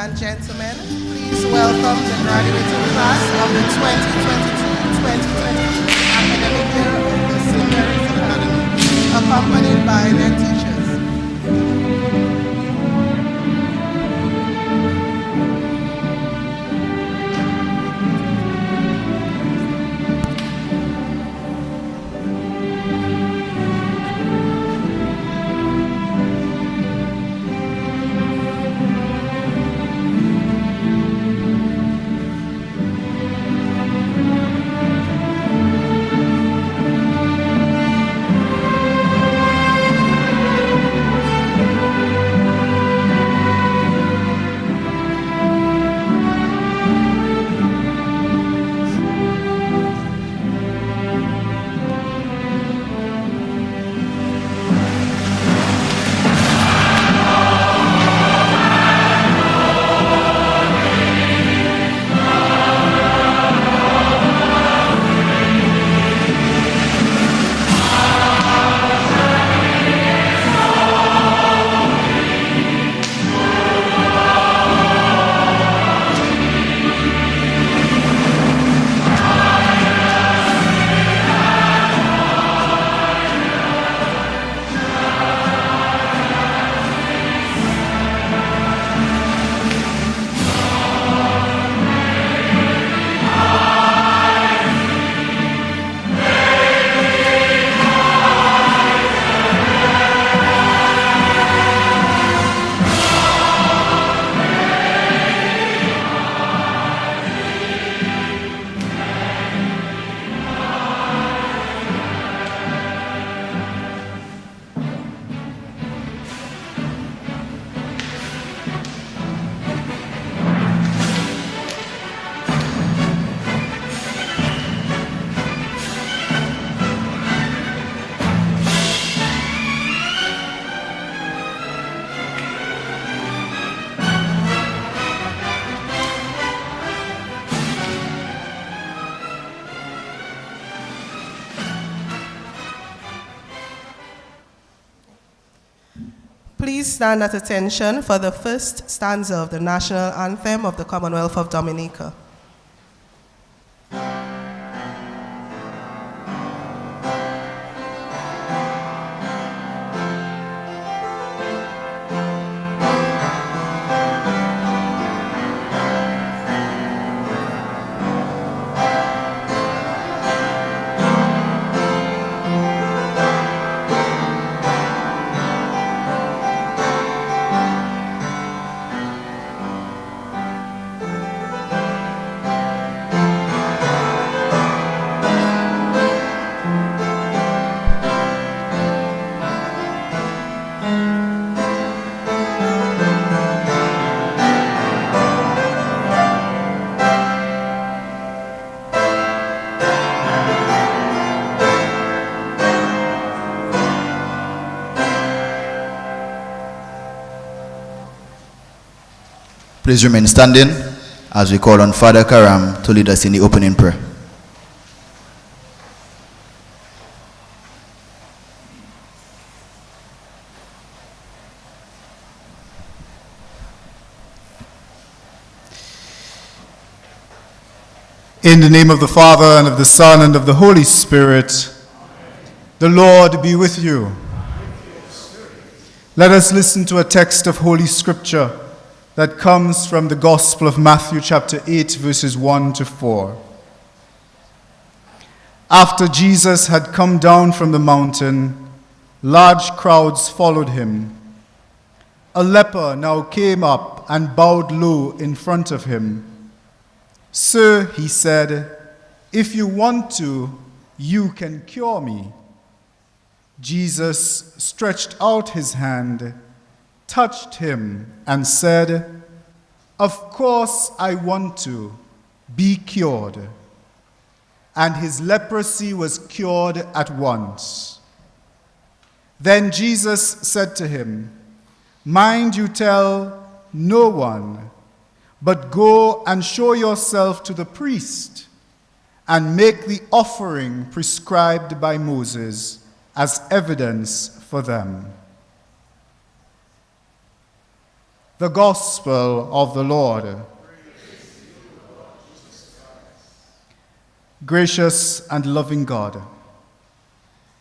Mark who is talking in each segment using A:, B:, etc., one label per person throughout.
A: and gentlemen, please welcome the graduating class of the 2022-2023 academic year of the St. Mary's Academy, accompanied by their teachers. Please stand at attention for the first stanza of the national anthem of the Commonwealth of Dominica.
B: Please remain standing as we call on Father Karam to lead us in the opening prayer.
C: In the name of the Father, and of the Son, and of the Holy Spirit, the Lord be with you. Let us listen to a text of Holy Scripture that comes from the Gospel of Matthew chapter 8, verses 1 to 4. After Jesus had come down from the mountain, large crowds followed him. A leper now came up and bowed low in front of him. "Sir," he said, "if you want to, you can cure me." Jesus stretched out his hand, touched him, and said, "Of course I want to. Be cured." And his leprosy was cured at once. Then Jesus said to him, "Mind you tell no one, but go and show yourself to the priest and make the offering prescribed by Moses as evidence for them." The Gospel of the Lord. Gracious and loving God,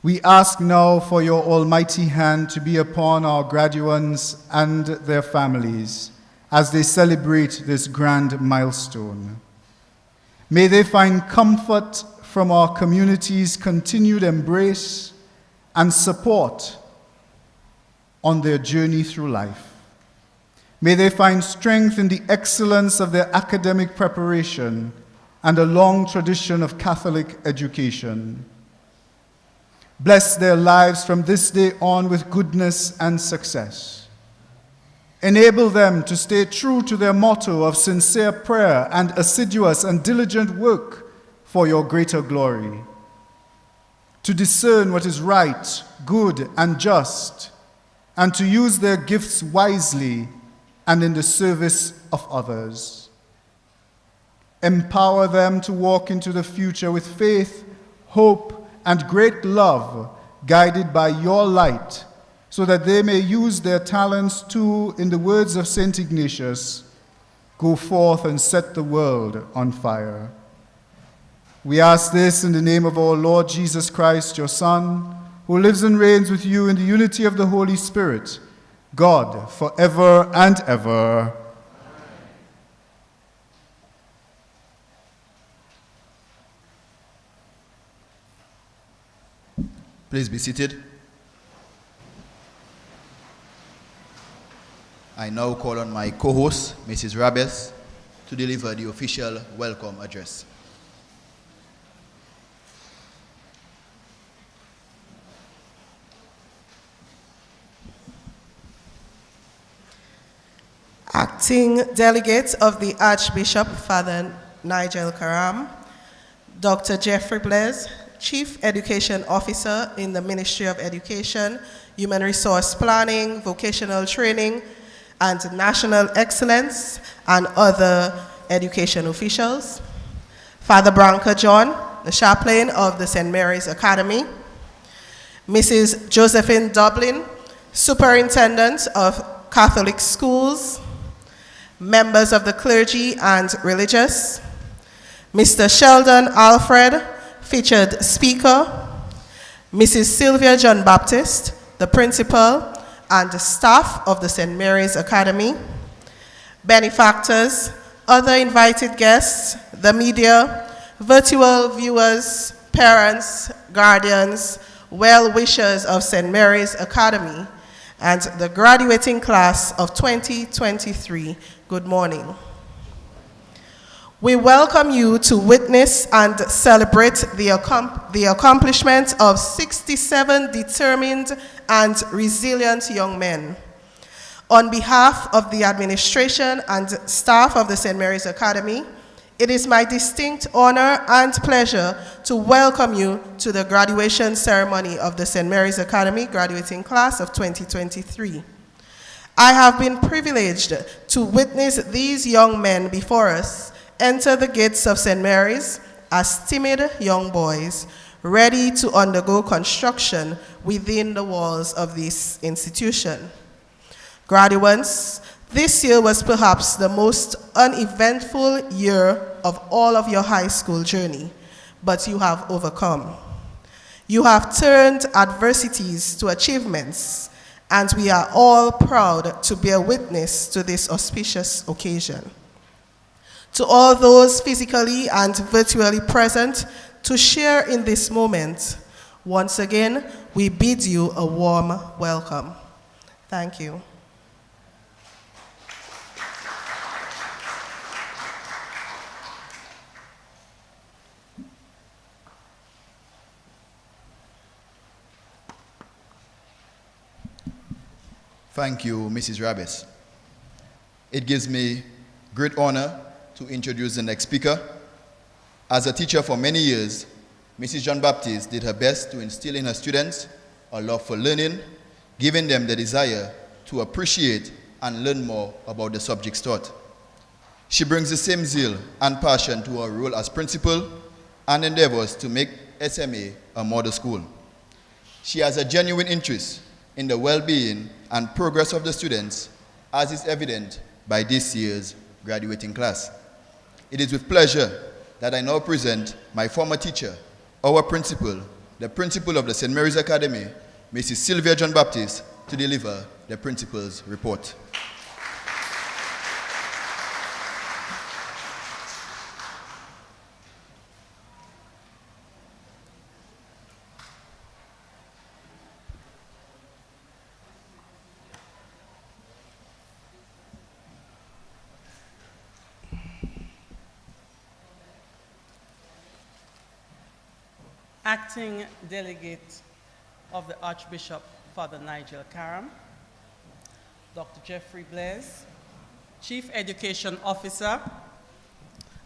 C: we ask now for your almighty hand to be upon our graduates and their families as they celebrate this grand milestone. May they find comfort from our community's continued embrace and support on their journey through life. May they find strength in the excellence of their academic preparation and a long tradition of Catholic education. Bless their lives from this day on with goodness and success. Enable them to stay true to their motto of sincere prayer and assiduous and diligent work for your greater glory. To discern what is right, good, and just, and to use their gifts wisely and in the service of others. Empower them to walk into the future with faith, hope, and great love, guided by your light, so that they may use their talents to, in the words of St. Ignatius, go forth and set the world on fire. We ask this in the name of our Lord Jesus Christ, your Son, who lives and reigns with you in the unity of the Holy Spirit, God, forever and ever.
B: Please be seated. I now call on my co-host, Mrs. Rabes, to deliver the official welcome address.
A: Acting Delegate of the Archbishop, Father Nigel Karam, Dr. Jeffrey Blaise, Chief Education Officer in the Ministry of Education, Human Resource Planning, Vocational Training, and National Excellence, and other education officials. Father Branca John, the chaplain of the St. Mary's Academy. Mrs. Josephine Dublin, Superintendent of Catholic Schools. Members of the clergy and religious. Mr. Sheldon Alfred, featured speaker. Mrs. Sylvia John Baptist, the principal, and the staff of the St. Mary's Academy. Benefactors, other invited guests, the media, virtual viewers, parents, guardians, well-wishers of St. Mary's Academy, and the graduating class of 2023, good morning. We welcome you to witness and celebrate the accomplishment of 67 determined and resilient young men. On behalf of the administration and staff of the St. Mary's Academy, it is my distinct honor and pleasure to welcome you to the graduation ceremony of the St. Mary's Academy graduating class of 2023. I have been privileged to witness these young men before us enter the gates of St. Mary's as timid young boys, ready to undergo construction within the walls of this institution. Graduates, this year was perhaps the most uneventful year of all of your high school journey, but you have overcome. You have turned adversities to achievements, and we are all proud to bear witness to this auspicious occasion. To all those physically and virtually present to share in this moment, once again, we bid you a warm welcome. Thank you.
B: Thank you, Mrs. Rabes. It gives me great honor to introduce the next speaker. As a teacher for many years, Mrs. John Baptist did her best to instill in her students a love for learning, giving them the desire to appreciate and learn more about the subjects taught. She brings the same zeal and passion to her role as principal and endeavors to make SMA a model school. She has a genuine interest in the well-being and progress of the students as is evident by this year's graduating class. It is with pleasure that I now present my former teacher, our principal, the principal of the St. Mary's Academy, Mrs. Sylvia John Baptist, to deliver the principal's report.
D: Acting Delegate of the Archbishop, Father Nigel Karam, Dr. Jeffrey Blaise, Chief Education Officer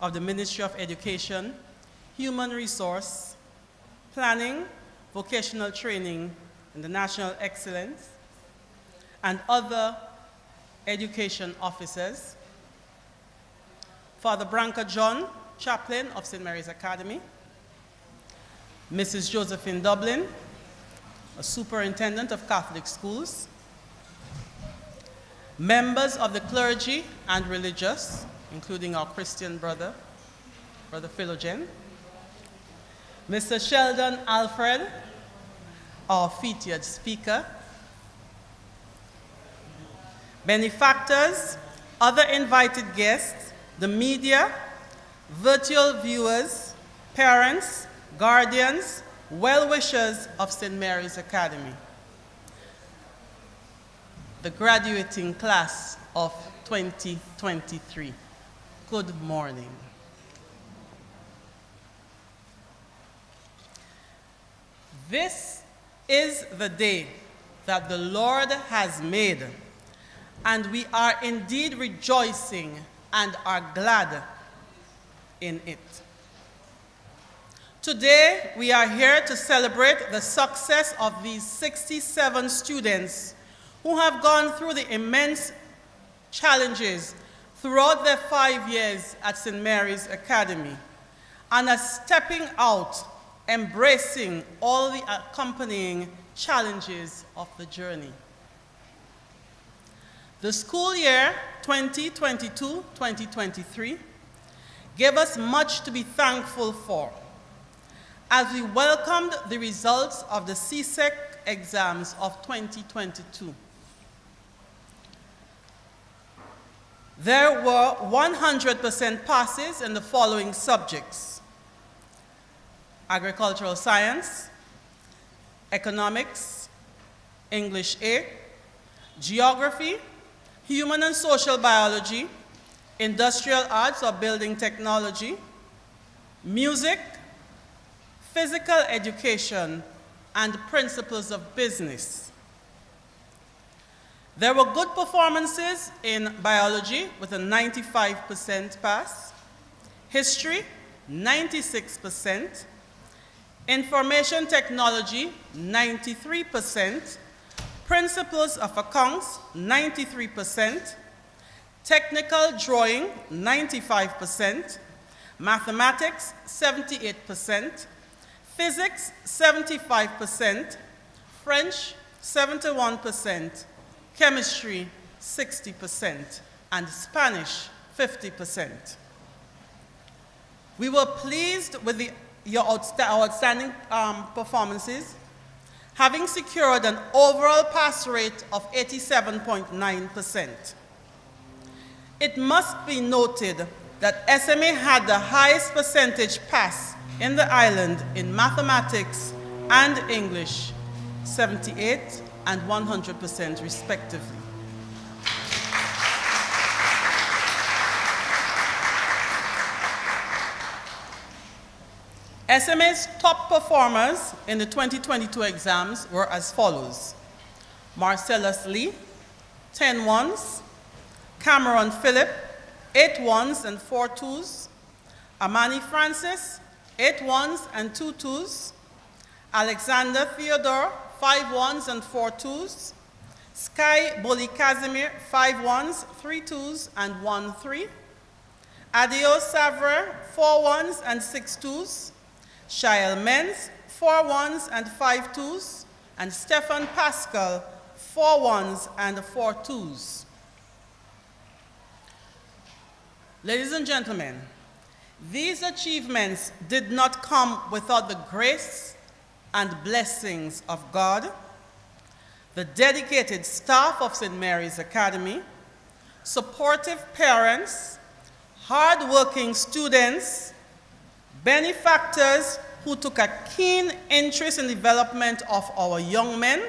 D: of the Ministry of Education, Human Resource, Planning, Vocational Training, and the National Excellence, and other education officers, Father Branca John, Chaplain of St. Mary's Academy, Mrs. Josephine Dublin, a Superintendent of Catholic Schools, members of the clergy and religious, including our Christian brother, Brother Philogen, Mr. Sheldon Alfred, our featured speaker, benefactors, other invited guests, the media, virtual viewers, parents, guardians, well-wishers of St. Mary's Academy, the graduating class of 2023. Good morning. This is the day that the Lord has made, and we are indeed rejoicing and are glad in it. Today, we are here to celebrate the success of these 67 students who have gone through the immense challenges throughout their 5 years at St. Mary's Academy and are stepping out, embracing all the accompanying challenges of the journey. The school year 2022-2023 gave us much to be thankful for, as we welcomed the results of the CSEC exams of 2022. There were 100% passes in the following subjects: agricultural science, economics, English A, geography, human and social biology, industrial arts or building technology, music, physical education, and principles of business. There were good performances in biology with a 95% pass, history, 96%, information technology, 93%, principles of accounts, 93%, technical drawing, 95%, mathematics, 78%, physics, 75%, French, 71%, chemistry, 60%, and Spanish, 50%. We were pleased with your outstanding performances, having secured an overall pass rate of 87.9%. It must be noted that SMA had the highest percentage pass in the island in mathematics and English, 78 and 100% respectively. SMA's top performers in the 2022 exams were as follows: Marcellus Lee, 10 ones; Cameron Phillip, 8 ones and 4 twos; Amani Francis, 8 ones and 2 twos; Alexander Theodore, 5 ones and 4 twos; Sky Boli Casimir, 5 ones, 3 twos, and 1 3; Adio Savre, 4 ones and 6 twos; Shael Menz, 4 ones and 5 twos; and Stefan Pascal, 4 ones and 4 twos. Ladies and gentlemen, these achievements did not come without the grace and blessings of God, the dedicated staff of St. Mary's Academy, supportive parents, hard-working students, benefactors who took a keen interest in the development of our young men.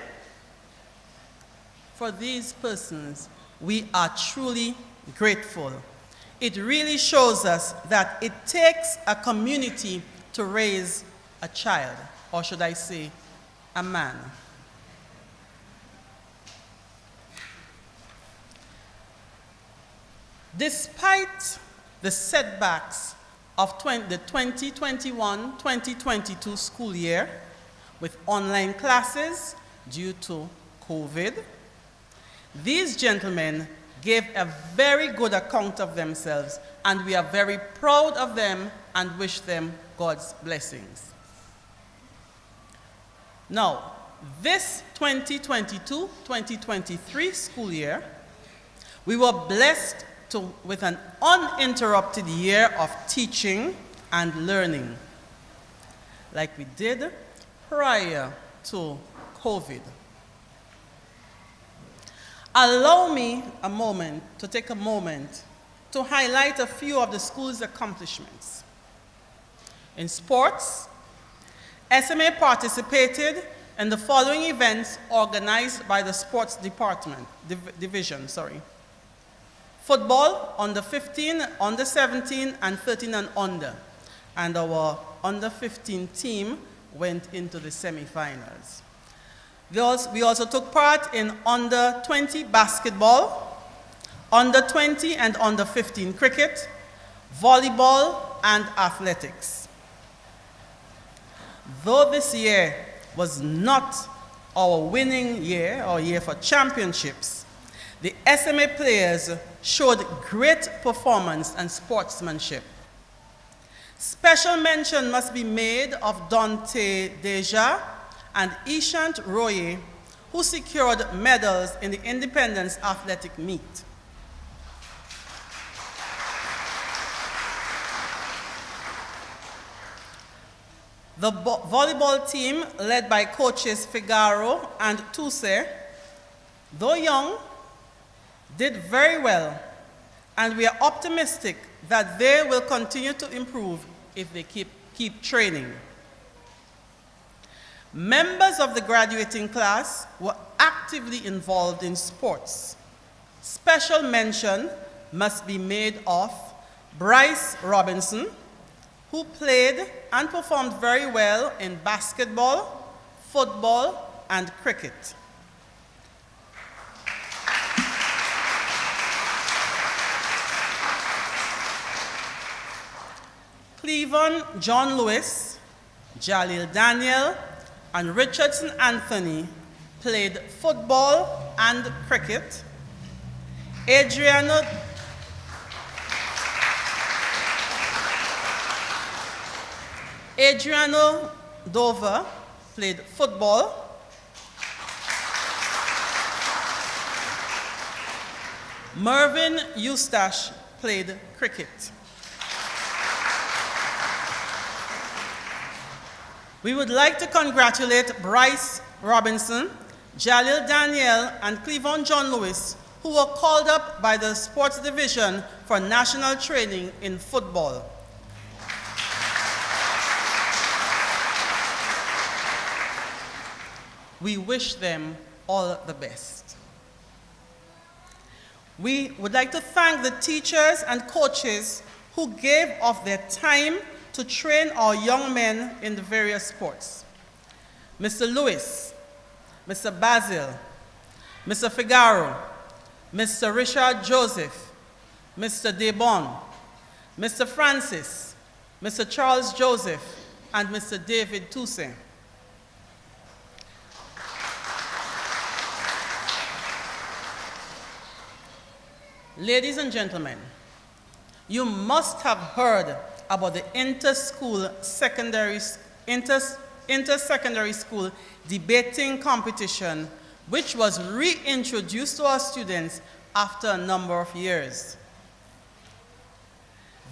D: For these persons, we are truly grateful. It really shows us that it takes a community to raise a child, or should I say, a man. Despite the setbacks of the 2021-2022 school year with online classes due to COVID, these gentlemen gave a very good account of themselves, and we are very proud of them and wish them God's blessings. Now, this 2022-2023 school year, we were blessed with an uninterrupted year of teaching and learning, like we did prior to COVID. Allow me to take a moment to highlight a few of the school's accomplishments. In sports, SMA participated in the following events organized by the sports division. Football, under 15, under 17, and 13 and under. And our under 15 team went into the semifinals. We also took part in under 20 basketball, under 20 and under 15 cricket, volleyball, and athletics. Though this year was not our winning year or year for championships, the SMA players showed great performance and sportsmanship. Special mention must be made of Dante Deja and Ishant Roye, who secured medals in the Independence Athletic Meet. The volleyball team, led by coaches Figaro and Toussaint, though young, did very well, and we are optimistic that they will continue to improve if they keep training. Members of the graduating class were actively involved in sports. Special mention must be made of Bryce Robinson, who played and performed very well in basketball, football, and cricket. Cleveland John Lewis, Jalil Daniel, and Richardson Anthony played football and cricket. Adriano Dover played football. Mervyn Eustache played cricket. We would like to congratulate Bryce Robinson, Jalil Daniel, and Cleveland John Lewis, who were called up by the sports division for national training in football. We wish them all the best. We would like to thank the teachers and coaches who gave of their time to train our young men in the various sports. Mr. Lewis, Mr. Basil, Mr. Figaro, Mr. Richard Joseph, Mr. Debon, Mr. Francis, Mr. Charles Joseph, and Mr. David Toussaint. Ladies and gentlemen, you must have heard about the inter-secondary school debating competition, which was reintroduced to our students after a number of years.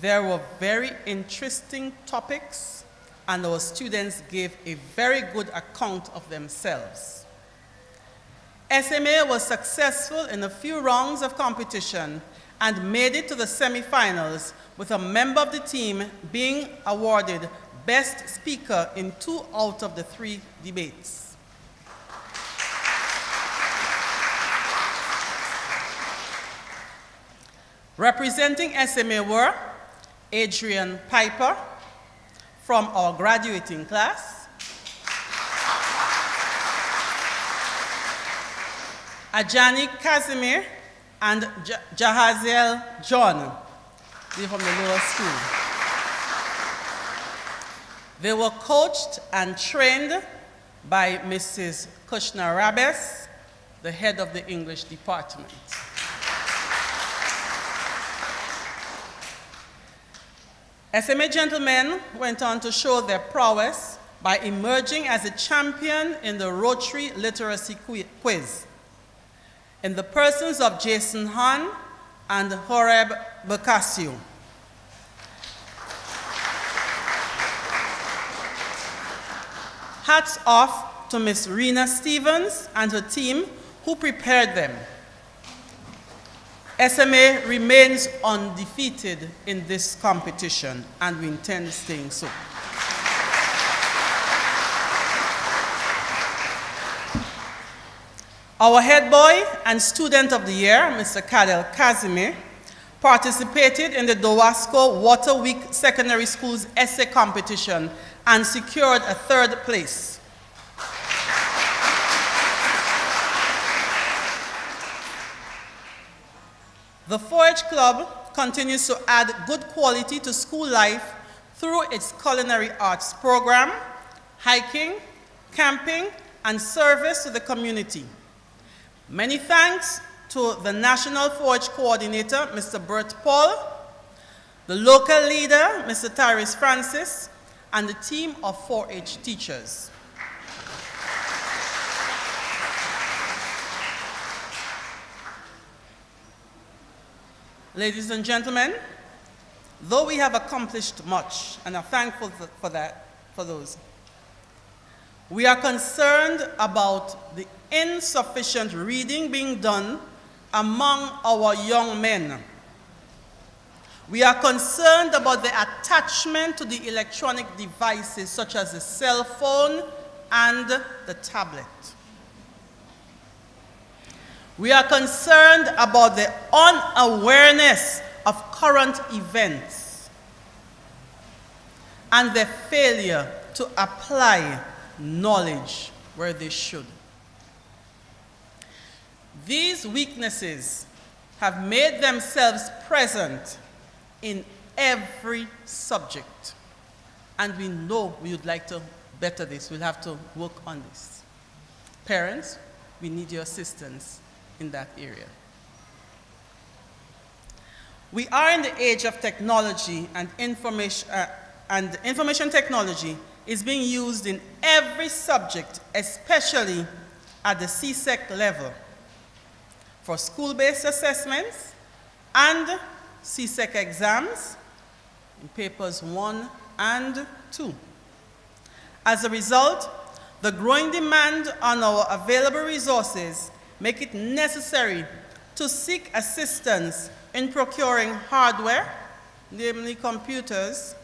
D: There were very interesting topics, and our students gave a very good account of themselves. SMA was successful in a few rounds of competition and made it to the semifinals, with a member of the team being awarded Best Speaker in 2 out of the 3 debates. Representing SMA were Adrian Piper from our graduating class, Ajani Casimir and Jahaziel John. They're from the lower school. They were coached and trained by Mrs. Kushner Rabes, the head of the English department. SMA gentlemen went on to show their prowess by emerging as a champion in the Rotary Literacy Quiz, in the persons of Jason Hahn and Horeb Bocasio. Hats off to Miss Rena Stevens and her team who prepared them. SMA remains undefeated in this competition, and we intend staying so. Our head boy and student of the year, Mr. Kadel Casimir, participated in the Dowasco Water Week Secondary School's essay competition and secured a 3rd place. The 4-H Club continues to add good quality to school life through its culinary arts program, hiking, camping, and service to the community. Many thanks to the National 4-H Coordinator, Mr. Bert Paul, the local leader, Mr. Tyrese Francis, and the team of 4-H teachers. Ladies and gentlemen, though we have accomplished much and are thankful for those, we are concerned about the insufficient reading being done among our young men. We are concerned about the attachment to the electronic devices such as the cell phone and the tablet. We are concerned about the unawareness of current events and the failure to apply knowledge where they should. These weaknesses have made themselves present in every subject, and we know we would like to better this. We'll have to work on this. Parents, we need your assistance in that area. We are in the age of technology, and information technology is being used in every subject, especially at the CSEC level, for school-based assessments and CSEC exams in papers 1 and 2. As a result, the growing demand on our available resources make it necessary to seek assistance in procuring hardware, namely computers,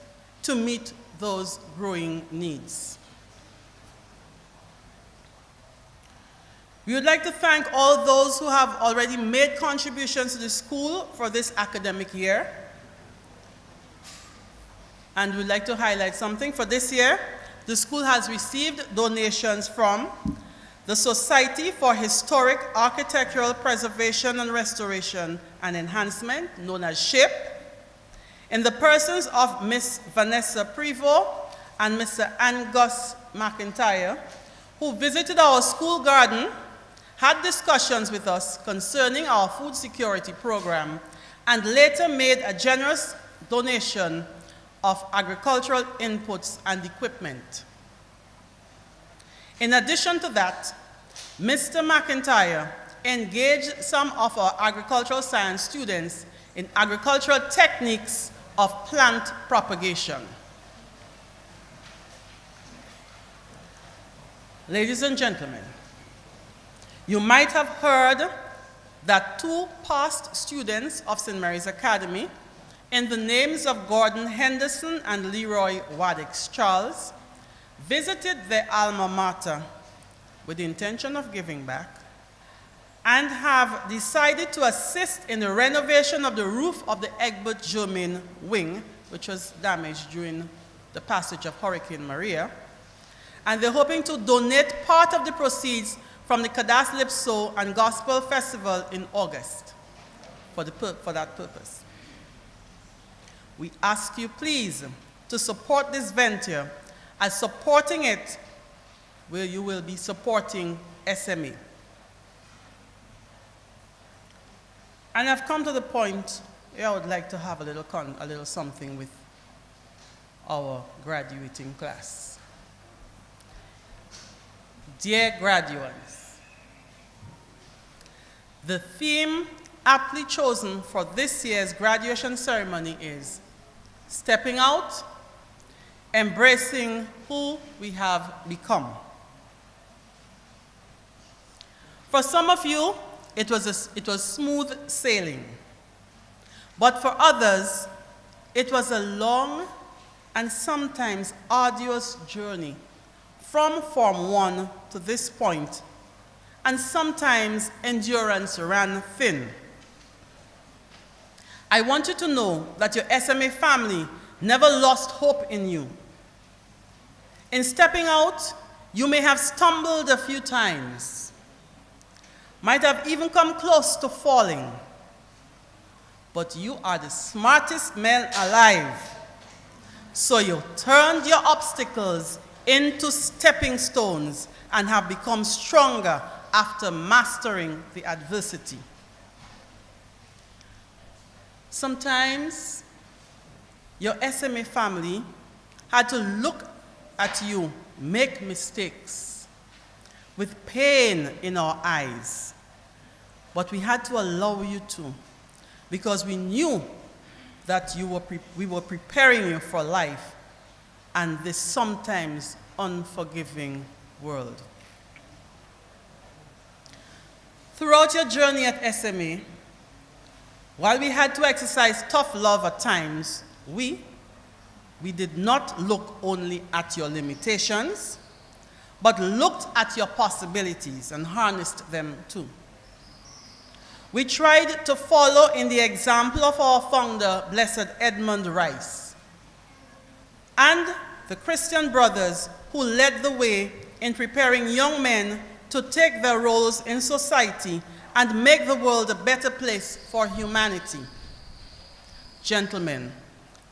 D: to meet those growing needs. We would like to thank all those who have already made contributions to the school for this academic year. And we'd like to highlight something. For this year, the school has received donations from the Society for Historic Architectural Preservation and Restoration and Enhancement, known as SHIP, in the persons of Miss Vanessa Prevost and Mr. Angus McIntyre, who visited our school garden, had discussions with us concerning our food security program, and later made a generous donation of agricultural inputs and equipment. In addition to that, Mr. McIntyre engaged some of our agricultural science students in agricultural techniques of plant propagation. Ladies and gentlemen, you might have heard that 2 past students of St. Mary's Academy, in the names of Gordon Henderson and Leroy Waddix Charles, visited their alma mater with the intention of giving back and have decided to assist in the renovation of the roof of the Egbert Germain wing, which was damaged during the passage of Hurricane Maria. And they're hoping to donate part of the proceeds from the Kadas Lipso and Gospel Festival in August for that purpose. We ask you, please, to support this venture, as supporting it, where you will be supporting SMA. And I've come to the point where I would like to have a little something with our graduating class. Dear graduates, the theme aptly chosen for this year's graduation ceremony is stepping out, embracing who we have become. For some of you, it was smooth sailing. But for others, it was a long and sometimes arduous journey from Form 1 to this point, and sometimes endurance ran thin. I want you to know that your SMA family never lost hope in you. In stepping out, you may have stumbled a few times, might have even come close to falling, but you are the smartest men alive. So you turned your obstacles into stepping stones and have become stronger after mastering the adversity. Sometimes your SMA family had to look at you make mistakes with pain in our eyes, but we had to allow you to, because we knew that we were preparing you for life and this sometimes unforgiving world. Throughout your journey at SMA, while we had to exercise tough love at times, we did not look only at your limitations, but looked at your possibilities and harnessed them too. We tried to follow in the example of our founder, Blessed Edmund Rice, and the Christian brothers who led the way in preparing young men to take their roles in society and make the world a better place for humanity. Gentlemen,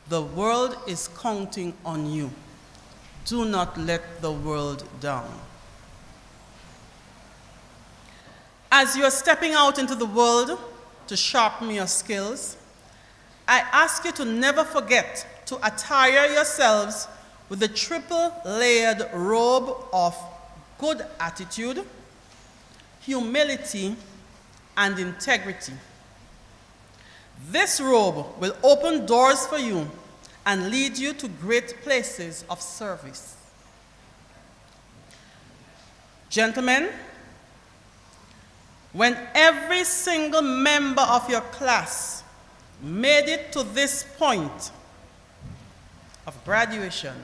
D: the world is counting on you. Do not let the world down. As you are stepping out into the world to sharpen your skills, I ask you to never forget to attire yourselves with the triple-layered robe of good attitude, humility, and integrity. This robe will open doors for you and lead you to great places of service. Gentlemen, when every single member of your class made it to this point of graduation,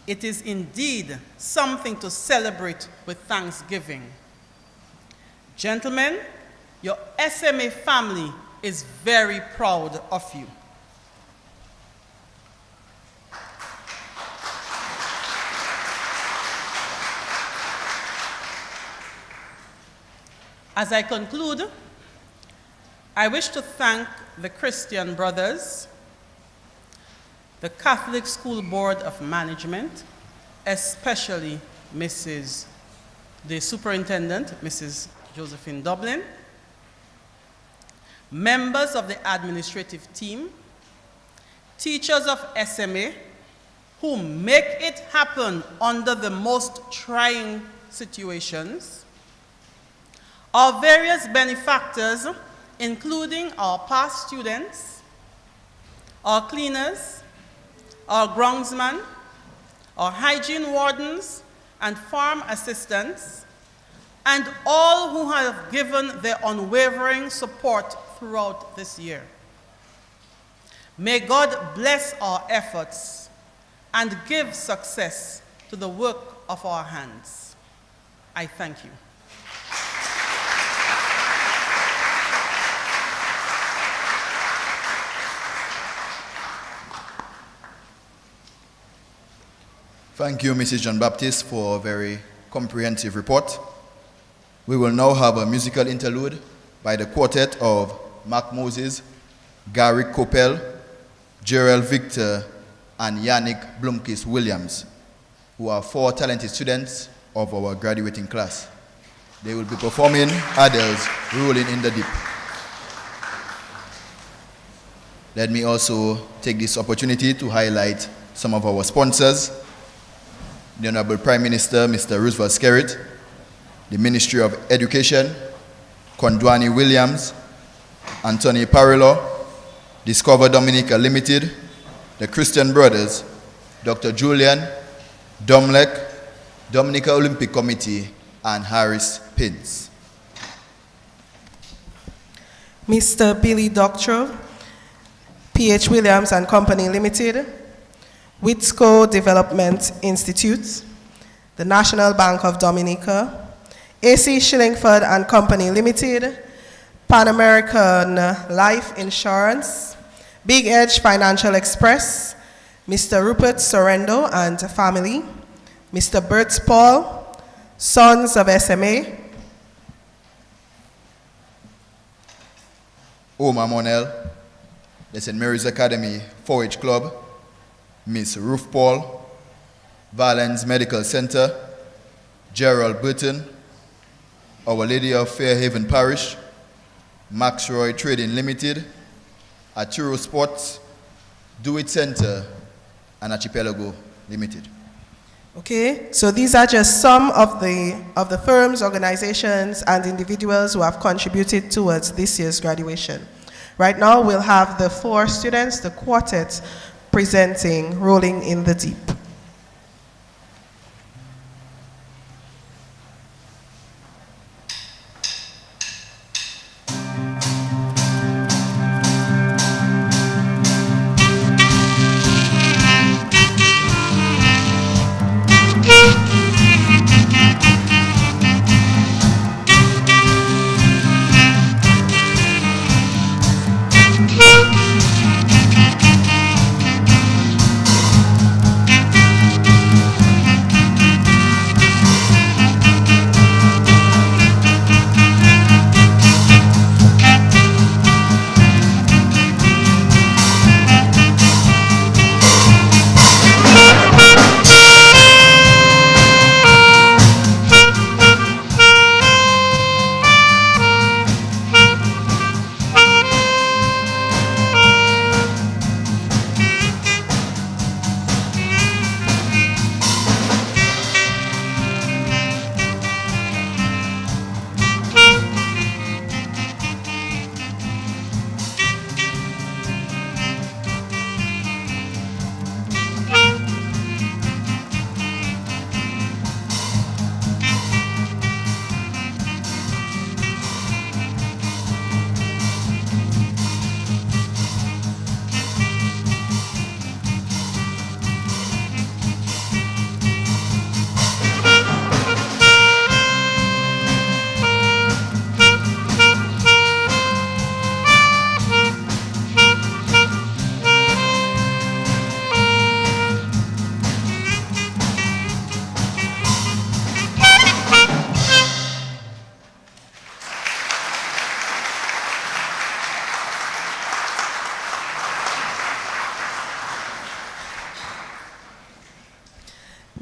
D: it is indeed something to celebrate with thanksgiving. Gentlemen, your SMA family is very proud of you. As I conclude, I wish to thank the Christian brothers, the Catholic School Board of Management, especially the superintendent, Mrs. Josephine Dublin, members of the administrative team, teachers of SMA who make it happen under the most trying situations, our various benefactors, including our past students, our cleaners, our groundsmen, our hygiene wardens and farm assistants, and all who have given their unwavering support throughout this year. May God bless our efforts and give success to the work of our hands. I thank you.
B: Thank you, Mrs. John Baptist, for a very comprehensive report. We will now have a musical interlude by the quartet of Mark Moses, Gary Coppell, Gerald Victor, and Yannick Blomkist Williams, who are 4 talented students of our graduating class. They will be performing Adele's Rolling in the Deep. Let me also take this opportunity to highlight some of our sponsors: the Honorable Prime Minister, Mr. Roosevelt Skerrit, the Ministry of Education, Kondwani Williams, Anthony Parillo, Discover Dominica Limited, the Christian Brothers, Dr. Julian, Domlek, Dominica Olympic Committee, and Harris Pins.
A: Mr. Billy Doctorow, P.H. Williams and Company Limited, Witsco Development Institute, the National Bank of Dominica, A.C. Shillingford and Company Limited, Pan American Life Insurance, Big Edge Financial Express, Mr. Rupert Sorrendo and family, Mr. Bert Paul, Sons of SMA,
B: Omar Monel, the St. Mary's Academy 4-H Club, Miss Ruth Paul, Valens Medical Center, Gerald Burton, Our Lady of Fairhaven Parish, Max Roy Trading Limited, Arturo Sports, Do It Center, and Archipelago Limited.
A: Okay, so these are just some of the firms, organizations, and individuals who have contributed towards this year's graduation. Right now, we'll have the 4 students, the quartet, presenting Rolling in the Deep.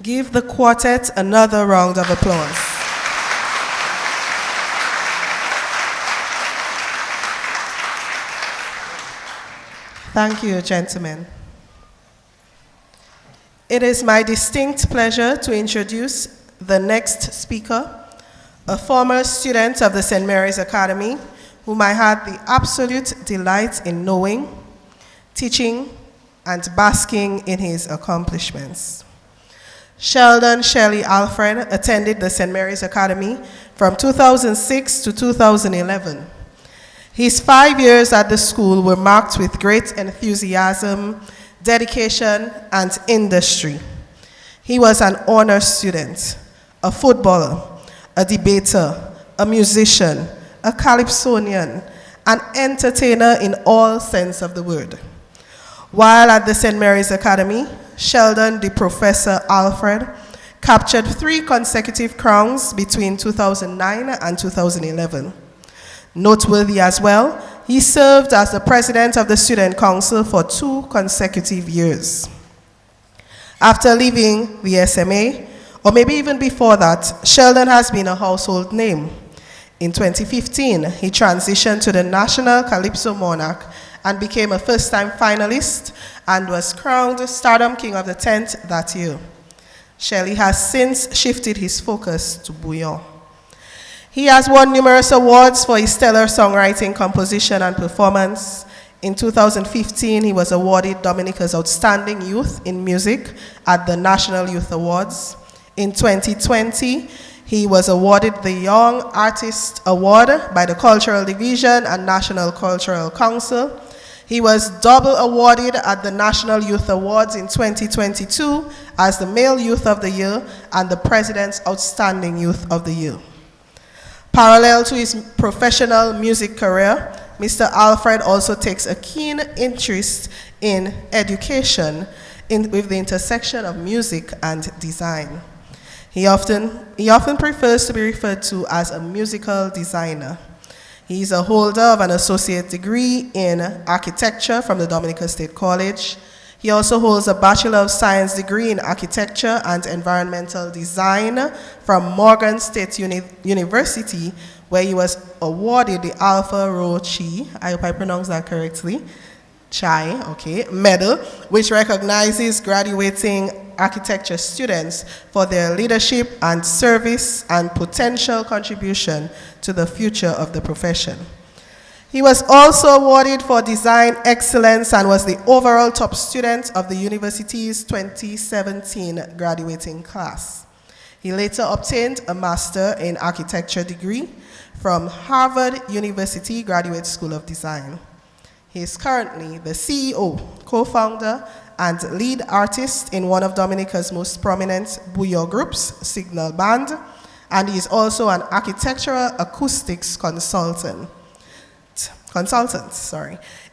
A: Give the quartet another round of applause. Thank you, gentlemen. It is my distinct pleasure to introduce the next speaker, a former student of the St. Mary's Academy, whom I had the absolute delight in knowing, teaching, and basking in his accomplishments. Sheldon Shelley Alfred attended the St. Mary's Academy from 2006 to 2011. His 5 years at the school were marked with great enthusiasm, dedication, and industry. He was an honor student, a footballer, a debater, a musician, a calypsonian, an entertainer in all sense of the word. While at the St. Mary's Academy, Sheldon the Professor Alfred captured 3 consecutive crowns between 2009 and 2011. Noteworthy as well, he served as the president of the Student Council for 2 consecutive years. After leaving the SMA, or maybe even before that, Sheldon has been a household name. In 2015, he transitioned to the National Calypso Monarch and became a first-time finalist and was crowned Stardom King of the 10th that year. Shelley has since shifted his focus to bouillon. He has won numerous awards for his stellar songwriting, composition, and performance. In 2015, he was awarded Dominica's Outstanding Youth in Music at the National Youth Awards. In 2020, he was awarded the Young Artist Award by the Cultural Division and National Cultural Council. He was double awarded at the National Youth Awards in 2022 as the Male Youth of the Year and the President's Outstanding Youth of the Year. Parallel to his professional music career, Mr. Alfred also takes a keen interest in education with the intersection of music and design. He often prefers to be referred to as a musical designer. He is a holder of an associate degree in architecture from the Dominica State College. He also holds a Bachelor of Science degree in architecture and environmental design from Morgan State University, where he was awarded the Alpha Rho Chi, I hope I pronounced that correctly, medal, which recognizes graduating architecture students for their leadership and service and potential contribution to the future of the profession. He was also awarded for design excellence and was the overall top student of the university's 2017 graduating class. He later obtained a Master in Architecture degree from Harvard University Graduate School of Design. He is currently the CEO, co-founder, and lead artist in one of Dominica's most prominent bouillon groups, Signal Band, and he is also an architectural acoustics consultant.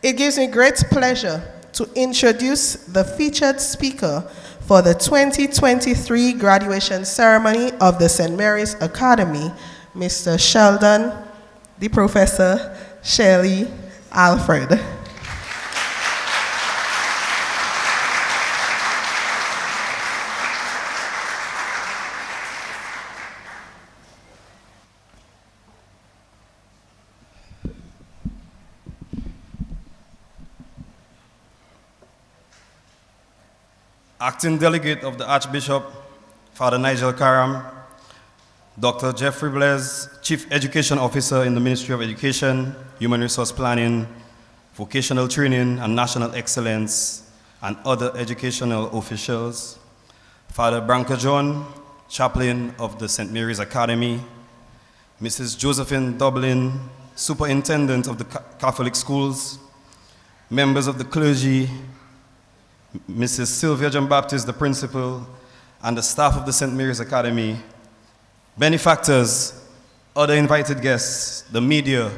A: It gives me great pleasure to introduce the featured speaker for the 2023 graduation ceremony of the St. Mary's Academy, Mr. Sheldon, the Professor Shelley Alfred.
E: Acting Delegate of the Archbishop, Father Nigel Karam, Dr. Jeffrey Blaise, Chief Education Officer in the Ministry of Education, Human Resource Planning, Vocational Training and National Excellence, and other educational officials, Father Branka John, Chaplain of the St. Mary's Academy, Mrs. Josephine Dublin, Superintendent of the Catholic Schools, members of the clergy, Mrs. Sylvia John Baptist, the principal, and the staff of the St. Mary's Academy, benefactors, other invited guests, the media,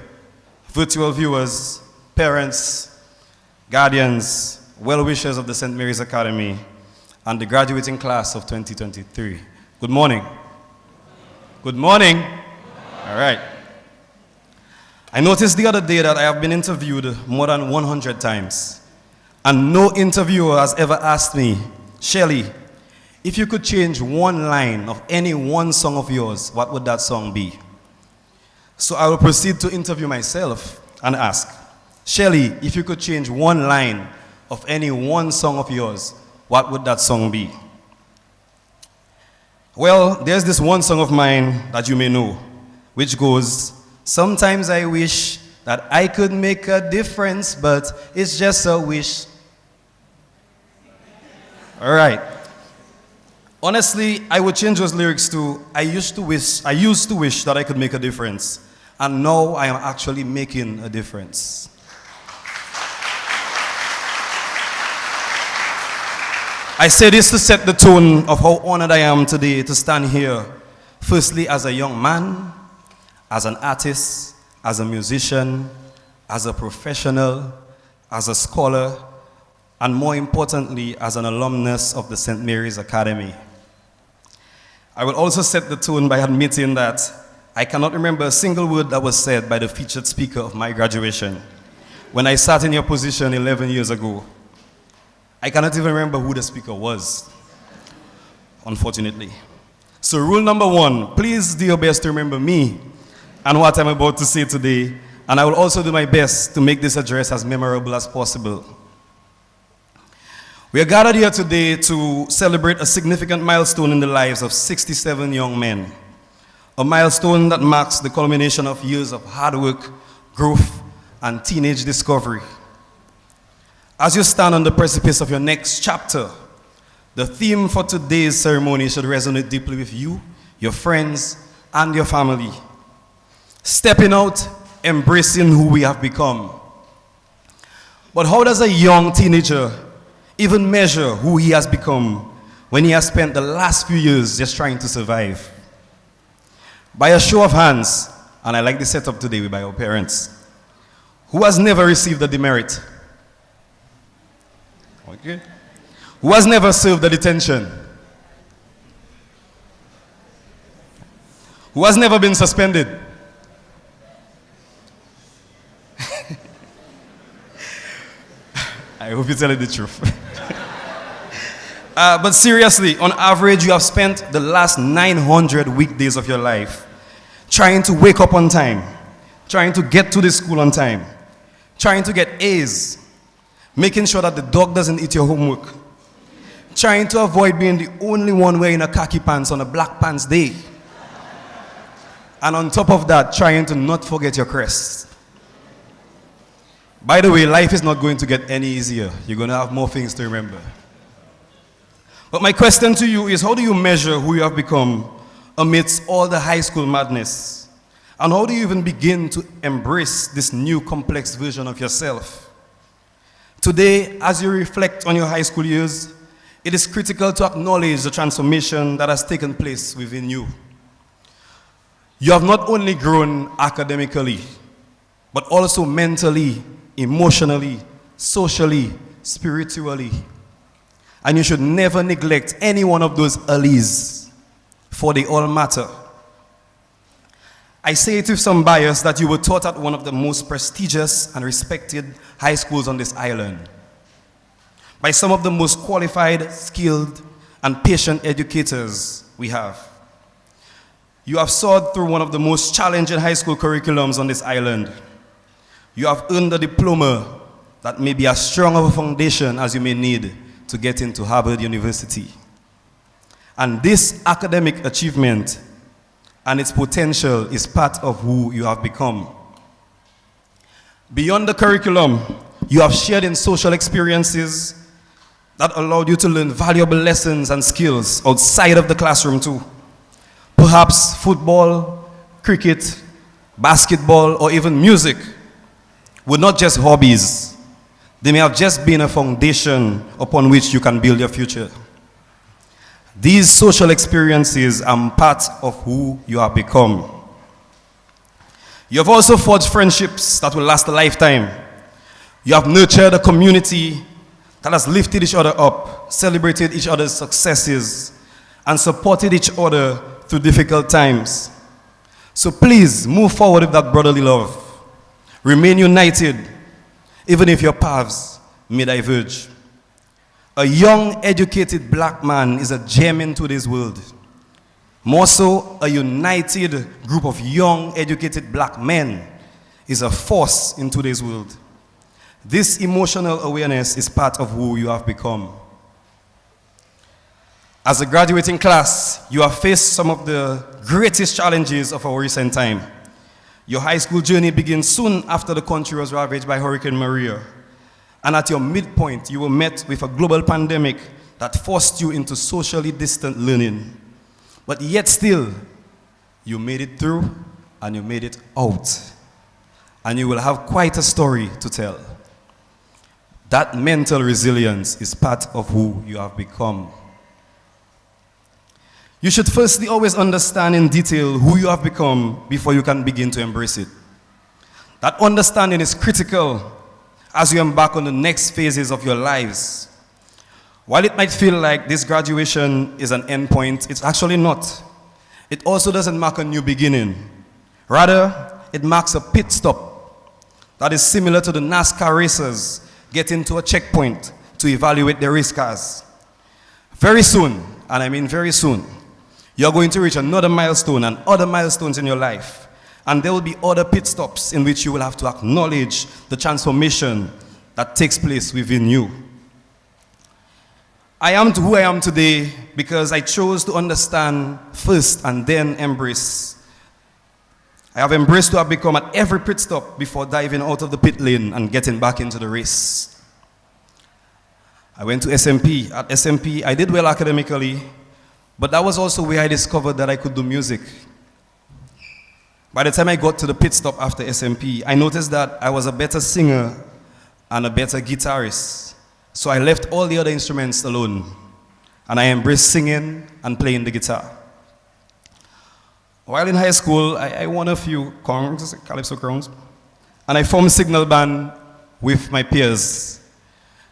E: virtual viewers, parents, guardians, well-wishers of the St. Mary's Academy, and the graduating class of 2023. Good morning. Good morning. All right. I noticed the other day that I have been interviewed more than 100 times. And no interviewer has ever asked me, Shelley, if you could change one line of any one song of yours, what would that song be? So I will proceed to interview myself and ask, Shelley, if you could change one line of any one song of yours, what would that song be? Well, there's this one song of mine that you may know, which goes, sometimes I wish that I could make a difference, but it's just a wish. All right. Honestly, I would change those lyrics to, I used to wish that I could make a difference. And now I am actually making a difference. I say this to set the tone of how honored I am today to stand here, firstly as a young man, as an artist, as a musician, as a professional, as a scholar, and more importantly, as an alumnus of the St. Mary's Academy. I will also set the tone by admitting that I cannot remember a single word that was said by the featured speaker of my graduation when I sat in your position 11 years ago. I cannot even remember who the speaker was, unfortunately. So rule number one, please do your best to remember me and what I'm about to say today, and I will also do my best to make this address as memorable as possible. We are gathered here today to celebrate a significant milestone in the lives of 67 young men, a milestone that marks the culmination of years of hard work, growth, and teenage discovery. As you stand on the precipice of your next chapter, the theme for today's ceremony should resonate deeply with you, your friends, and your family. Stepping out, embracing who we have become. But how does a young teenager even measure who he has become when he has spent the last few years just trying to survive? By a show of hands, and I like the setup today by our parents, who has never received a demerit? Okay. Who has never served a detention? Who has never been suspended? I hope you're telling the truth. But seriously, on average, you have spent the last 900 weekdays of your life trying to wake up on time, trying to get to the school on time, trying to get A's, making sure that the dog doesn't eat your homework, trying to avoid being the only one wearing a khaki pants on a black pants day, and on top of that, trying to not forget your crest. By the way, life is not going to get any easier. You're going to have more things to remember. But my question to you is, how do you measure who you have become amidst all the high school madness? And how do you even begin to embrace this new complex version of yourself? Today, as you reflect on your high school years, it is critical to acknowledge the transformation that has taken place within you. You have not only grown academically, but also mentally, emotionally, socially, spiritually. And you should never neglect any one of those alleys, for they all matter. I say it with some bias that you were taught at one of the most prestigious and respected high schools on this island, by some of the most qualified, skilled, and patient educators we have. You have soared through one of the most challenging high school curriculums on this island. You have earned a diploma that may be as strong of a foundation as you may need to get into Harvard University. And this academic achievement and its potential is part of who you have become. Beyond the curriculum, you have shared in social experiences that allowed you to learn valuable lessons and skills outside of the classroom too. Perhaps football, cricket, basketball, or even music were not just hobbies. They may have just been a foundation upon which you can build your future. These social experiences are part of who you have become. You have also forged friendships that will last a lifetime. You have nurtured a community that has lifted each other up, celebrated each other's successes, and supported each other through difficult times. So please move forward with that brotherly love. Remain united, even if your paths may diverge. A young, educated black man is a gem in today's world. More so, a united group of young, educated black men is a force in today's world. This emotional awareness is part of who you have become. As a graduating class, you have faced some of the greatest challenges of our recent time. Your high school journey begins soon after the country was ravaged by Hurricane Maria. And at your midpoint, you were met with a global pandemic that forced you into socially distant learning. But yet still, you made it through and you made it out. And you will have quite a story to tell. That mental resilience is part of who you have become. You should firstly always understand in detail who you have become before you can begin to embrace it. That understanding is critical as you embark on the next phases of your lives. While it might feel like this graduation is an end point, it's actually not. It also doesn't mark a new beginning. Rather, it marks a pit stop that is similar to the NASCAR racers getting to a checkpoint to evaluate their race cars. Very soon, and I mean very soon, you're going to reach another milestone and other milestones in your life. And there will be other pit stops in which you will have to acknowledge the transformation that takes place within you. I am who I am today because I chose to understand first and then embrace. I have embraced who I've become at every pit stop before diving out of the pit lane and getting back into the race. I went to SMP. At SMP, I did well academically, but that was also where I discovered that I could do music. By the time I got to the pit stop after SMP, I noticed that I was a better singer and a better guitarist. So I left all the other instruments alone, and I embraced singing and playing the guitar. While in high school, I won a few crowns, calypso crowns, and I formed Signal Band with my peers,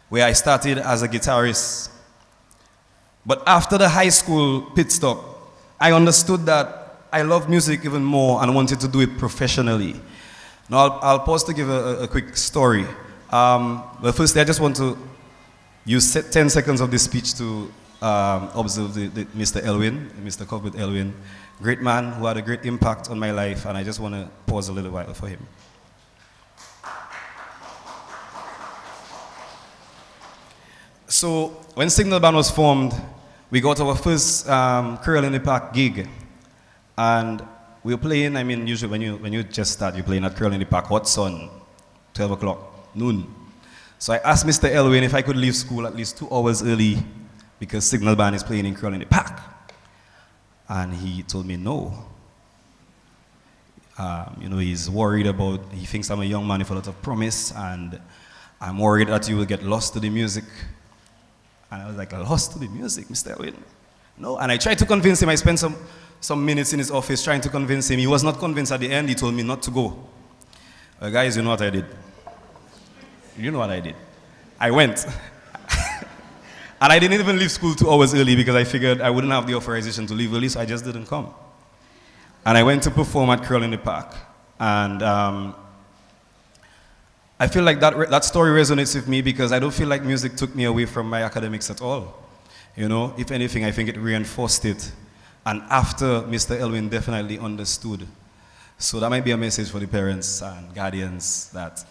E: where I started as a guitarist. But after the high school pit stop, I understood that I loved music even more and wanted to do it professionally. Now, I'll pause to give a quick story. But firstly, I just want to use 10 seconds of this speech to observe Mr. Elwin, Mr. Cuthbert Elwin, great man who had a great impact on my life, and I just want to pause a little while for him. So, when Signal Band was formed, we got our first Curl in the Park gig. And we were playing, I mean, usually when you just start, you're playing at Curl in the Park, hot sun, 12 o'clock, noon. So I asked Mr. Elwin if I could leave school at least 2 hours early because Signal Band is playing in Curl in the Park. And he told me no. He's worried about, he thinks I'm a young man with a lot of promise, and I'm worried that you will get lost to the music. And I was like, lost to the music, Mr. Elwin? No. And I tried to convince him. I spent some minutes in his office trying to convince him. He was not convinced at the end. He told me not to go. Guys, you know what I did? You know what I did? I went. And I didn't even leave school 2 hours early because I figured I wouldn't have the authorization to leave early, so I just didn't come. And I went to perform at Curl in the Park. And I feel like that story resonates with me because I don't feel like music took me away from my academics at all. You know, if anything, I think it reinforced it. And after, Mr. Elwin definitely understood. So that might be a message for the parents and guardians that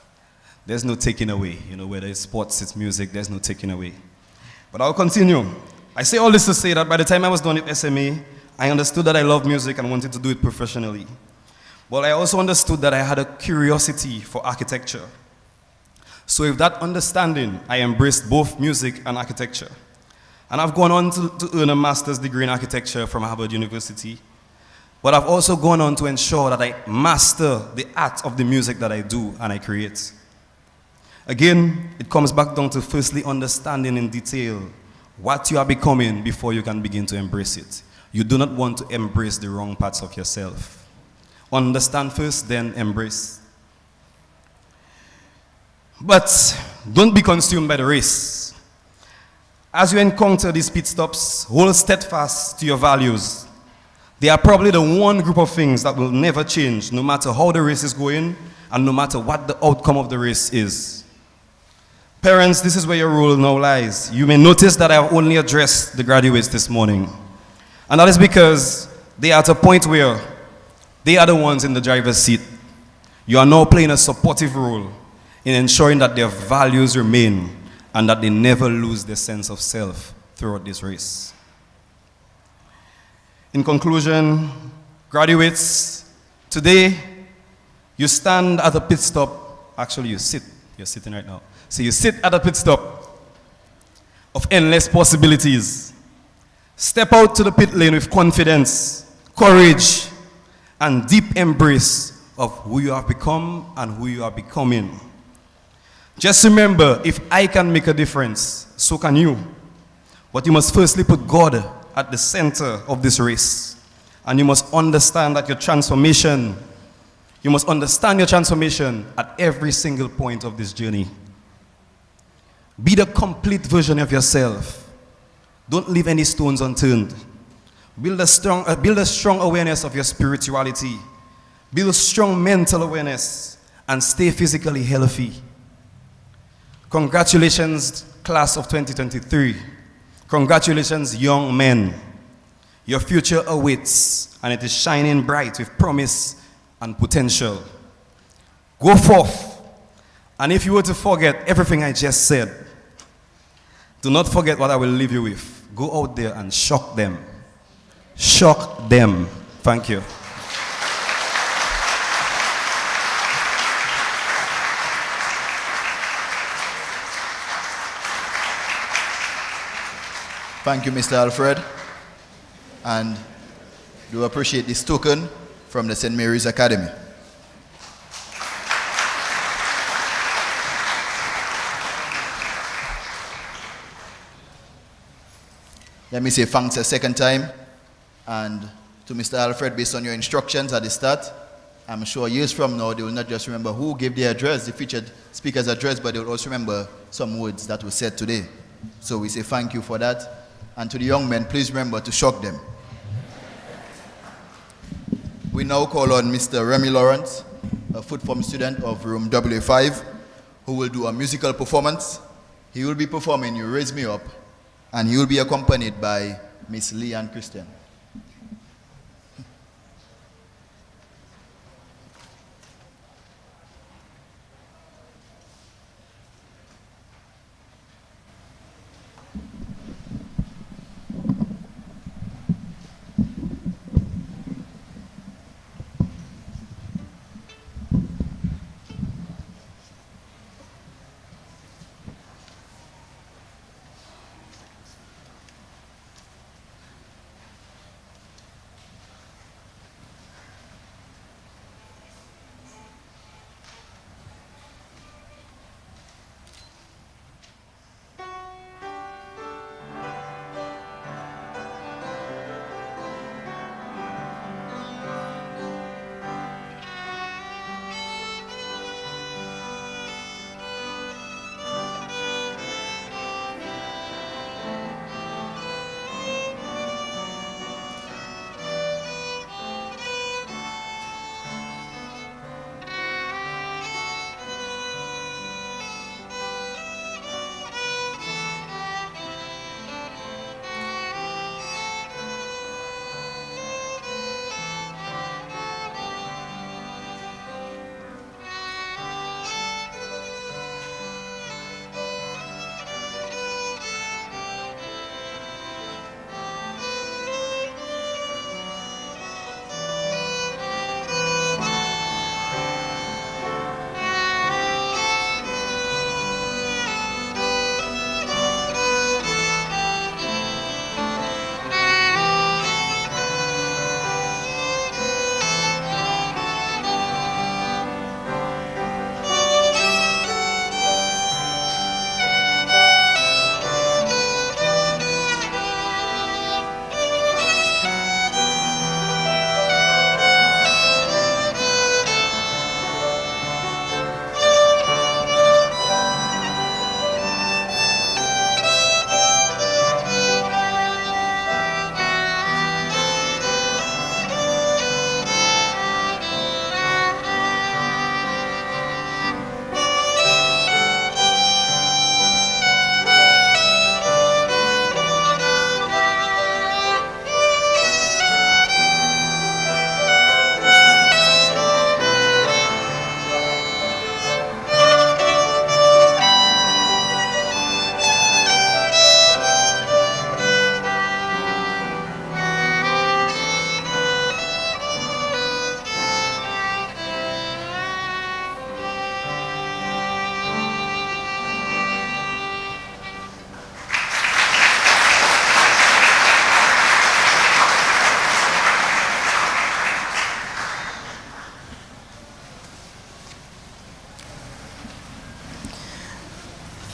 E: there's no taking away. You know, whether it's sports, it's music, there's no taking away. But I'll continue. I say all this to say that by the time I was done with SMA, I understood that I loved music and wanted to do it professionally. But I also understood that I had a curiosity for architecture. So with that understanding, I embraced both music and architecture. And I've gone on to earn a master's degree in architecture from Harvard University. But I've also gone on to ensure that I master the art of the music that I do and I create. Again, it comes back down to firstly understanding in detail what you are becoming before you can begin to embrace it. You do not want to embrace the wrong parts of yourself. Understand first, then embrace. But don't be consumed by the race. As you encounter these pit stops, hold steadfast to your values. They are probably the one group of things that will never change, no matter how the race is going and no matter what the outcome of the race is. Parents, this is where your role now lies. You may notice that I have only addressed the graduates this morning. And that is because they are at a point where they are the ones in the driver's seat. You are now playing a supportive role in ensuring that their values remain and that they never lose their sense of self throughout this race. In conclusion, graduates, today you stand at a pit stop. Actually, you sit. You're sitting right now. So you sit at a pit stop of endless possibilities. Step out to the pit lane with confidence, courage, and deep embrace of who you have become and who you are becoming. Just remember, if I can make a difference, so can you. But you must firstly put God at the center of this race. And you must understand that you must understand your transformation at every single point of this journey. Be the complete version of yourself. Don't leave any stones unturned. Build a strong awareness of your spirituality. Build strong mental awareness and stay physically healthy. Congratulations, class of 2023. Congratulations, young men. Your future awaits, and it is shining bright with promise and potential. Go forth, and if you were to forget everything I just said, do not forget what I will leave you with. Go out there and shock them. Shock them. Thank you.
B: Thank you, Mr. Alfred. And do appreciate this token from the St. Mary's Academy. Let me say thanks a second time, and to Mr. Alfred, based on your instructions at the start, I'm sure years from now they will not just remember who gave the address, the featured speaker's address, but they will also remember some words that were said today. So we say thank you for that. And to the young men, please remember to shock them. We now call on Mr. Remy Lawrence, a fourth form student of room WA5, who will do a musical performance. He will be performing You Raise Me Up, and he will be accompanied by Miss Lee and Christian.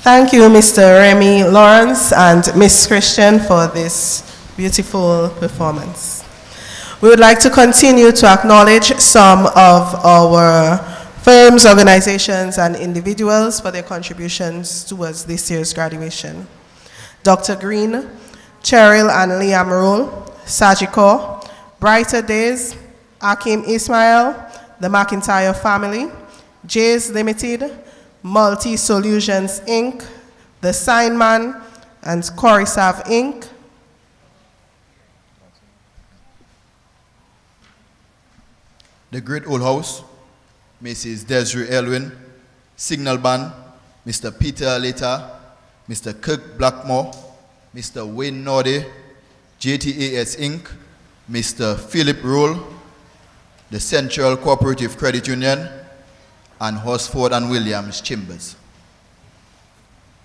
A: Thank you, Mr. Remy Lawrence and Miss Christian, for this beautiful performance. We would like to continue to acknowledge some of our firms, organizations, and individuals for their contributions towards this year's graduation. Dr. Green, Cheryl and Liam Rule, Sajiko, Brighter Days, Akim Ismail, the McIntyre family, Jays Limited, Multi Solutions Inc., The Signman, and Corisav Inc.
B: The Great Old House, Mrs. Desiree Elwin, Signal Band, Mr. Peter Aleta, Mr. Kirk Blackmore, Mr. Wayne Nordy, JTAS Inc., Mr. Philip Roll, the Central Cooperative Credit Union, and Horsford and Williams Chambers.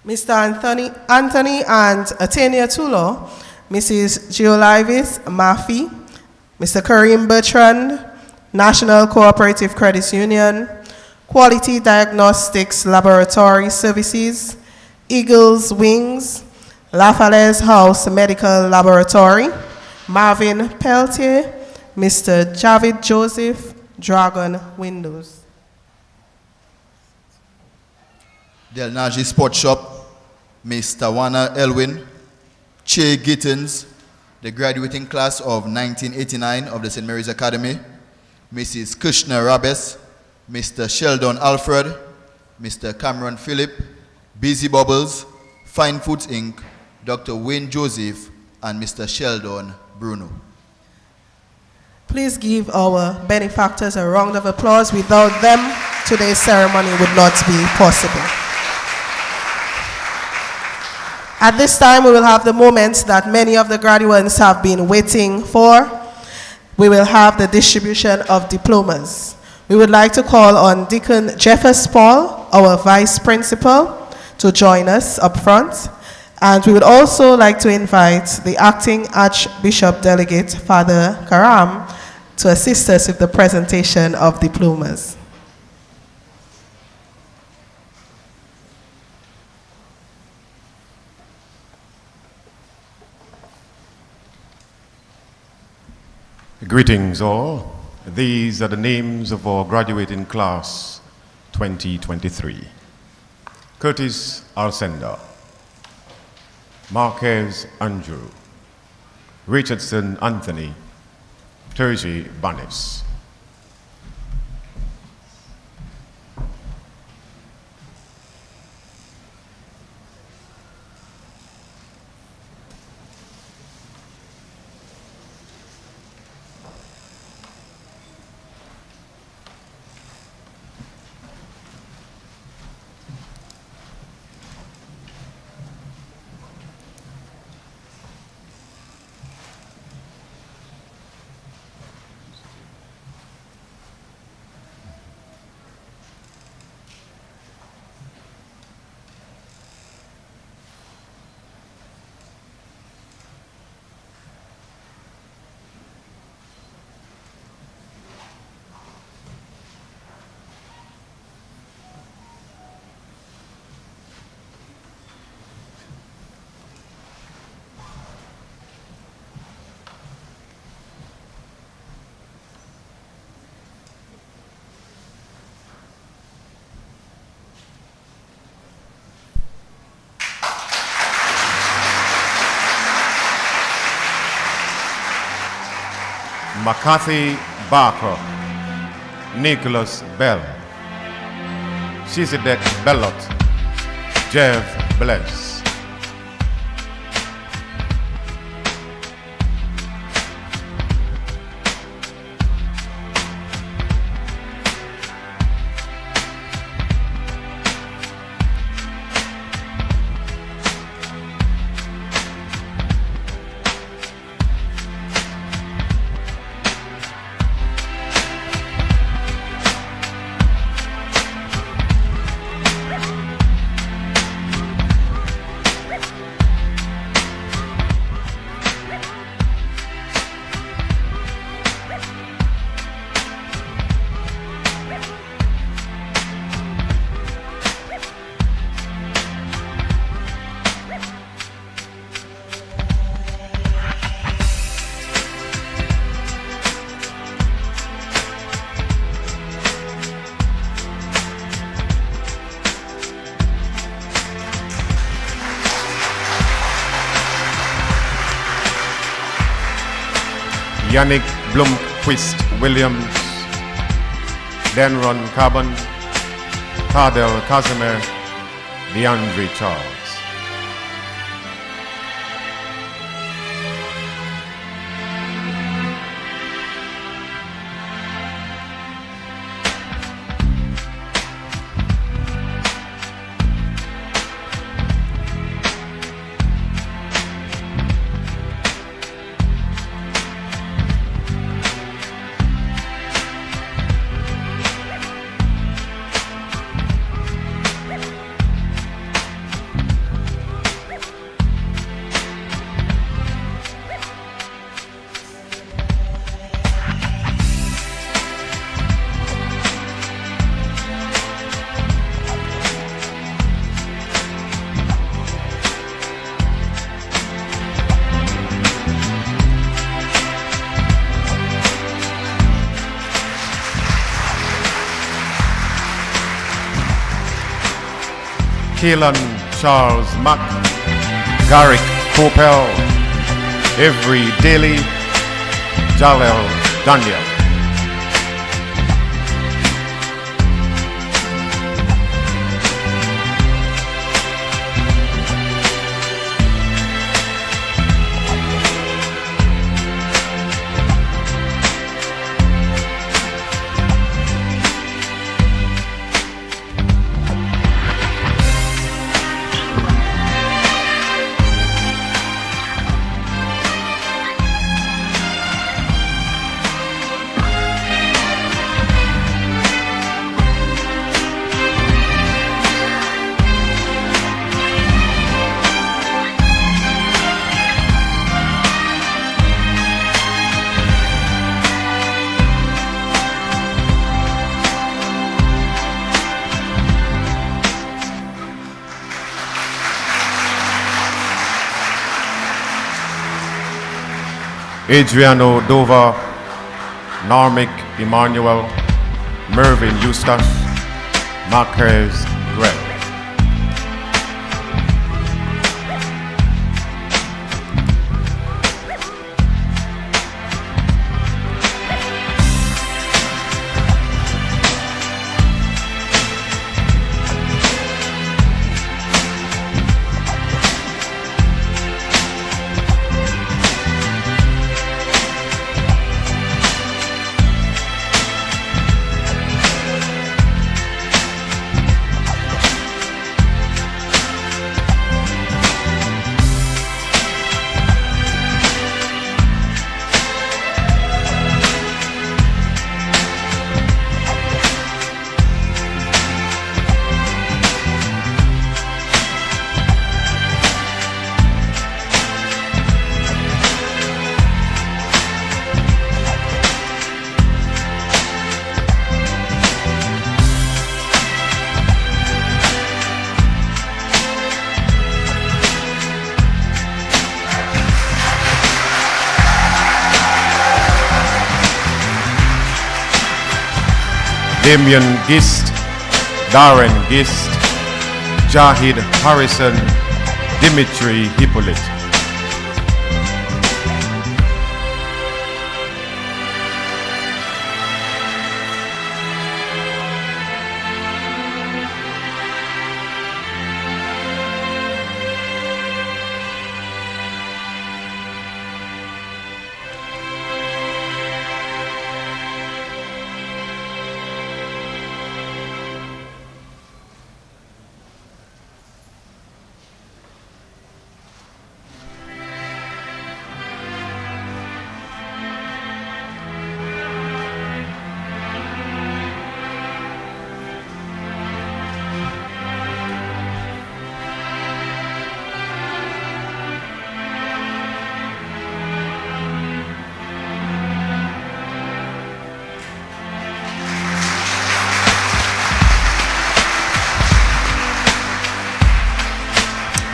A: Mr. Anthony and Atenia Tulo, Mrs. Geolivis Mafi, Mr. Kareem Bertrand, National Cooperative Credit Union, Quality Diagnostics Laboratory Services, Eagles Wings, Lafayette House Medical Laboratory, Marvin Peltier, Mr. Javid Joseph, Dragon Windows.
B: Del Naji Sports Shop, Ms. Tawana Elwin, Che Gittins, the graduating class of 1989 of the St. Mary's Academy, Mrs. Kushner Rabes, Mr. Sheldon Alfred, Mr. Cameron Phillip, Busy Bubbles, Fine Foods Inc., Dr. Wayne Joseph, and Mr. Sheldon Bruno.
A: Please give our benefactors a round of applause. Without them, today's ceremony would not be possible. At this time, we will have the moment that many of the graduates have been waiting for. We will have the distribution of diplomas. We would like to call on Deacon Jeffers Paul, our Vice Principal, to join us up front. And we would also like to invite the Acting Archbishop Delegate, Father Karam, to assist us with the presentation of diplomas.
F: Greetings all. These are the names of our graduating class 2023. Curtis Alcenda, Marquez Andrew, Richardson Anthony, Terji Banis. McCarthy Barker, Nicholas Bell, Shizidek Bellot, Jeff Bless. Yannick Blomqvist Williams, Denron Carbon, Tardell Casimir, DeAndre Charles. Keelan Charles Mack, Garrick Popel, Avery Daly, Jalel Daniel. Adriano Dova, Narmik Emmanuel, Mervyn Eustace, Marquez Greg. Damian Gist, Darren Gist, Jahid Harrison, Dimitri Hippolyte.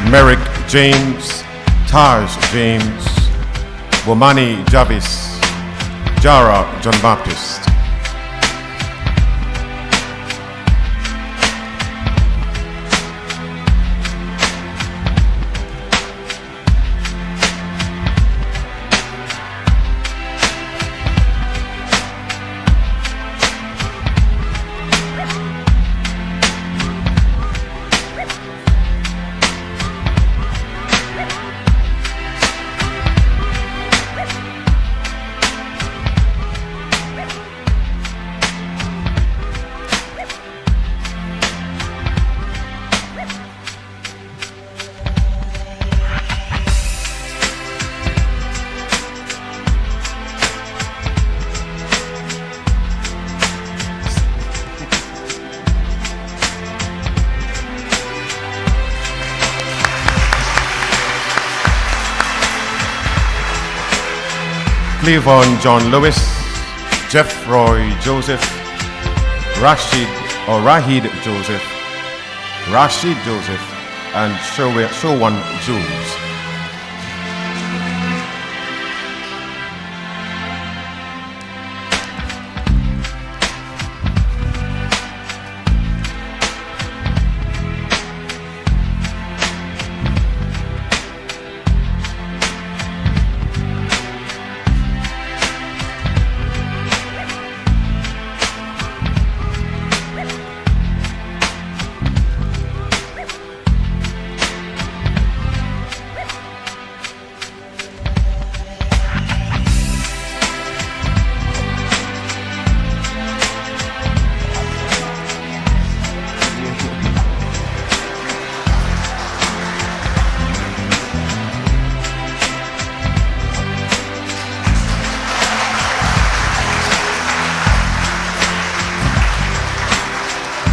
F: Merrick James, Taj James, Womani Javis, Jara John Baptist. Cleavon John Lewis, Jeff Roy Joseph, Rahid Joseph, Rashid Joseph, and Showan Jules.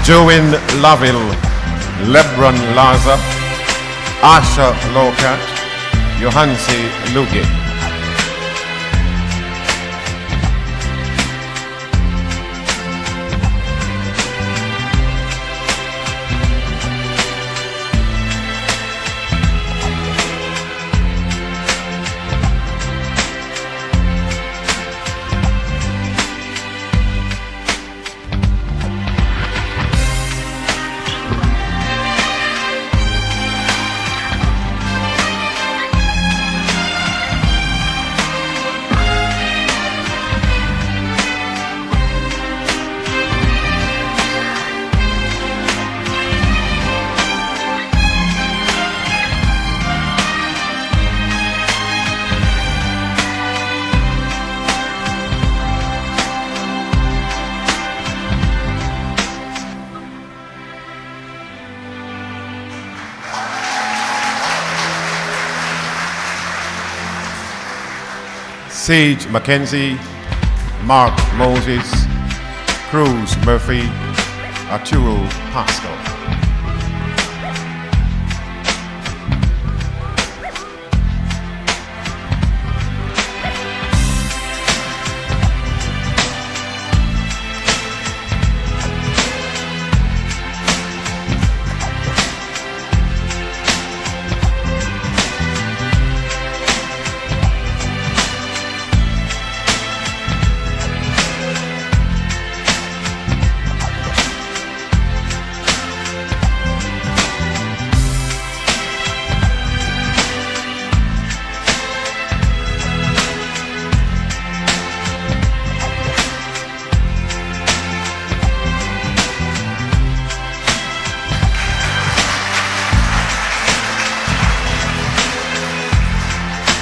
F: Join Laville, Lebron Laza, Asha Lokat, Johansi Luge. Sage Mackenzie, Mark Moses, Cruz Murphy, Arturo Pascal.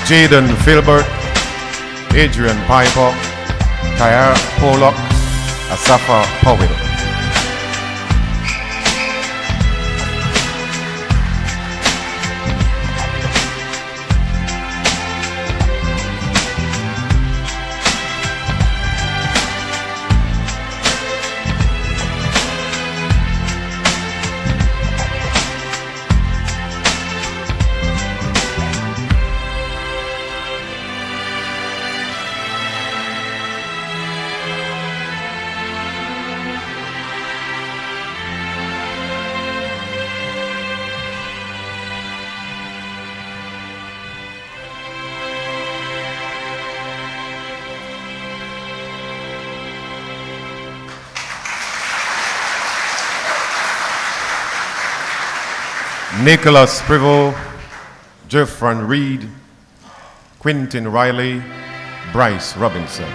F: Jaden Filbert, Adrian Piper, Kaya Pollock, Asafa Powell. Nicholas Privel, Jeffron Reed, Quentin Riley, Bryce Robinson.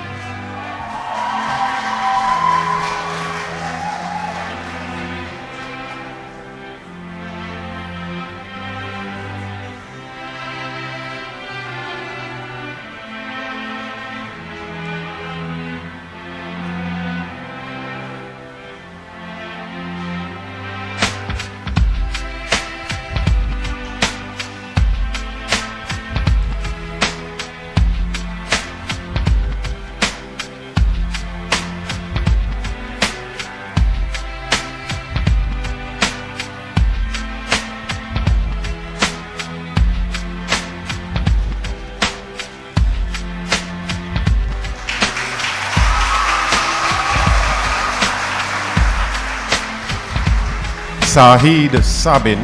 F: Sahid Sabin,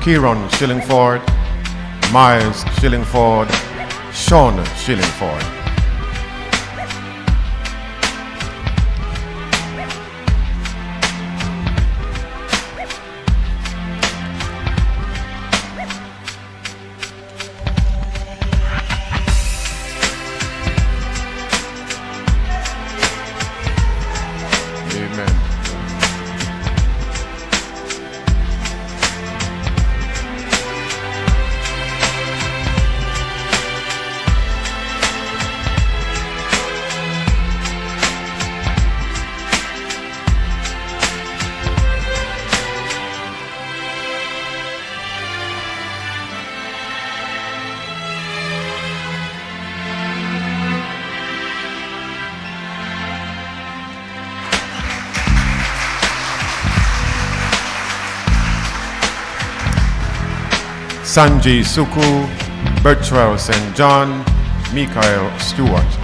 F: Kieron Shillingford, Miles Shillingford, Sean Shillingford. Amen. Sanjay Suku, Bertrell St. John, Michael Stewart.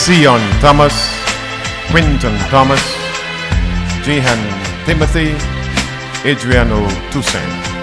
F: Sion Thomas, Quinton Thomas, Jehan Timothy, Adriano Toussaint.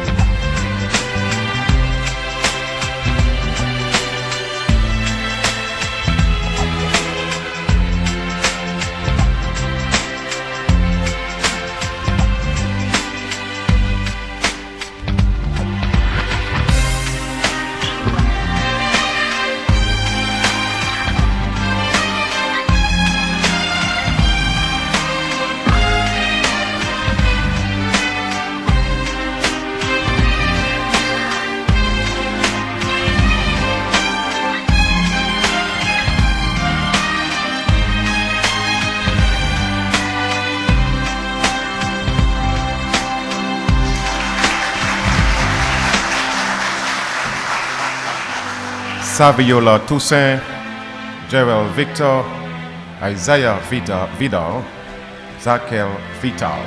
F: Saviola Toussaint, Gerald Victor, Isaiah Vidal, Zakel Vital.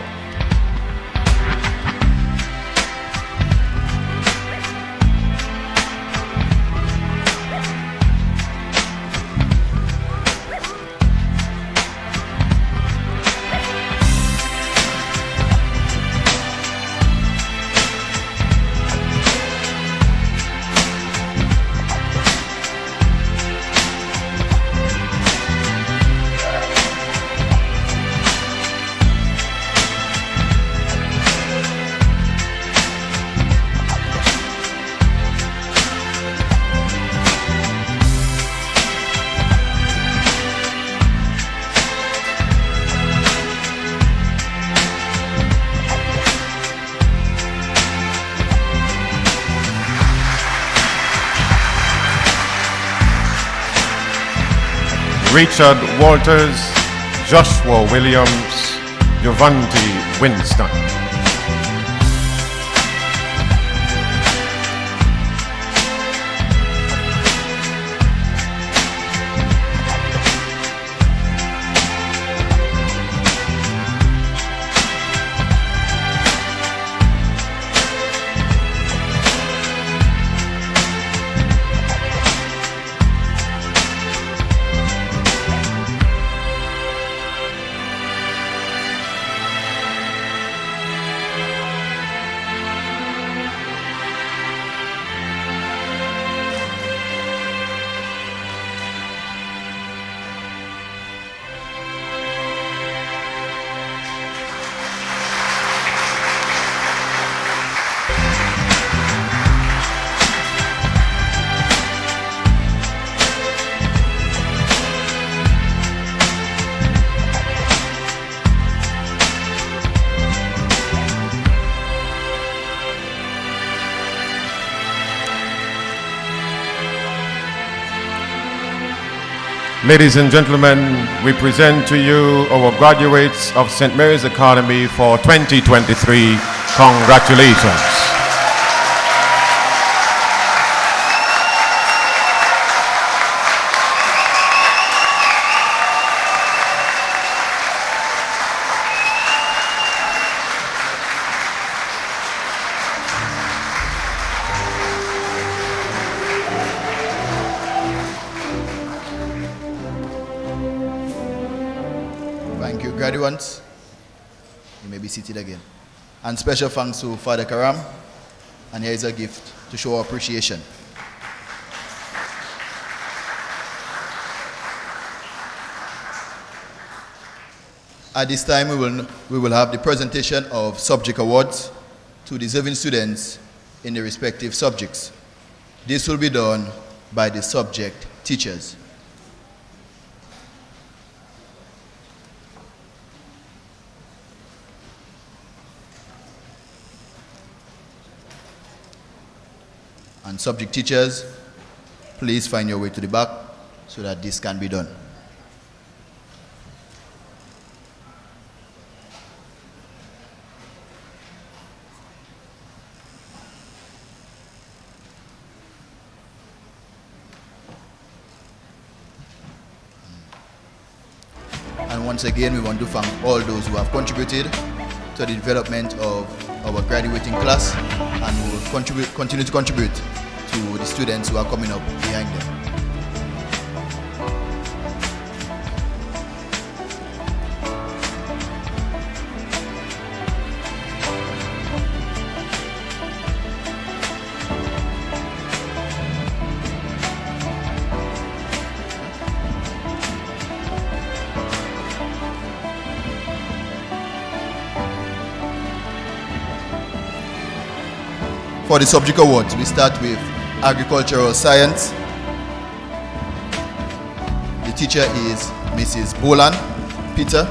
F: Richard Walters, Joshua Williams, Giovanni Winston. Ladies and gentlemen, we present to you our graduates of St. Mary's Academy for 2023. Congratulations.
B: Thank you, graduates. You may be seated again. And special thanks to Father Karam. And here is a gift to show our appreciation. At this time, we will have the presentation of subject awards to deserving students in the respective subjects. This will be done by the subject teachers. And subject teachers, please find your way to the back so that this can be done. And once again, we want to thank all those who have contributed to the development of our graduating class and who will continue to contribute to the students who are coming up behind them. For the subject awards, we start with agricultural science. The teacher is Mrs. Bolan Peter.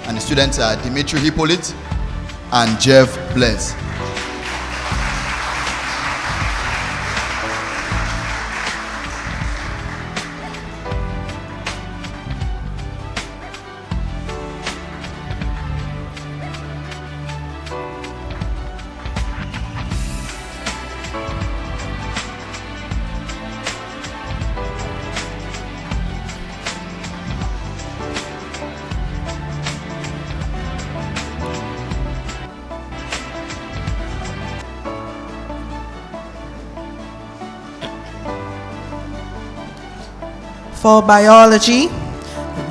B: And the students are Dimitri Hippolyte and Jeff Blaise.
A: For biology,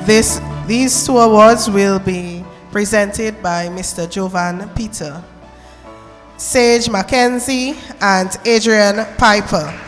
A: these two awards will be presented by Mr. Jovan Peter, Sage Mackenzie, and Adrian Piper.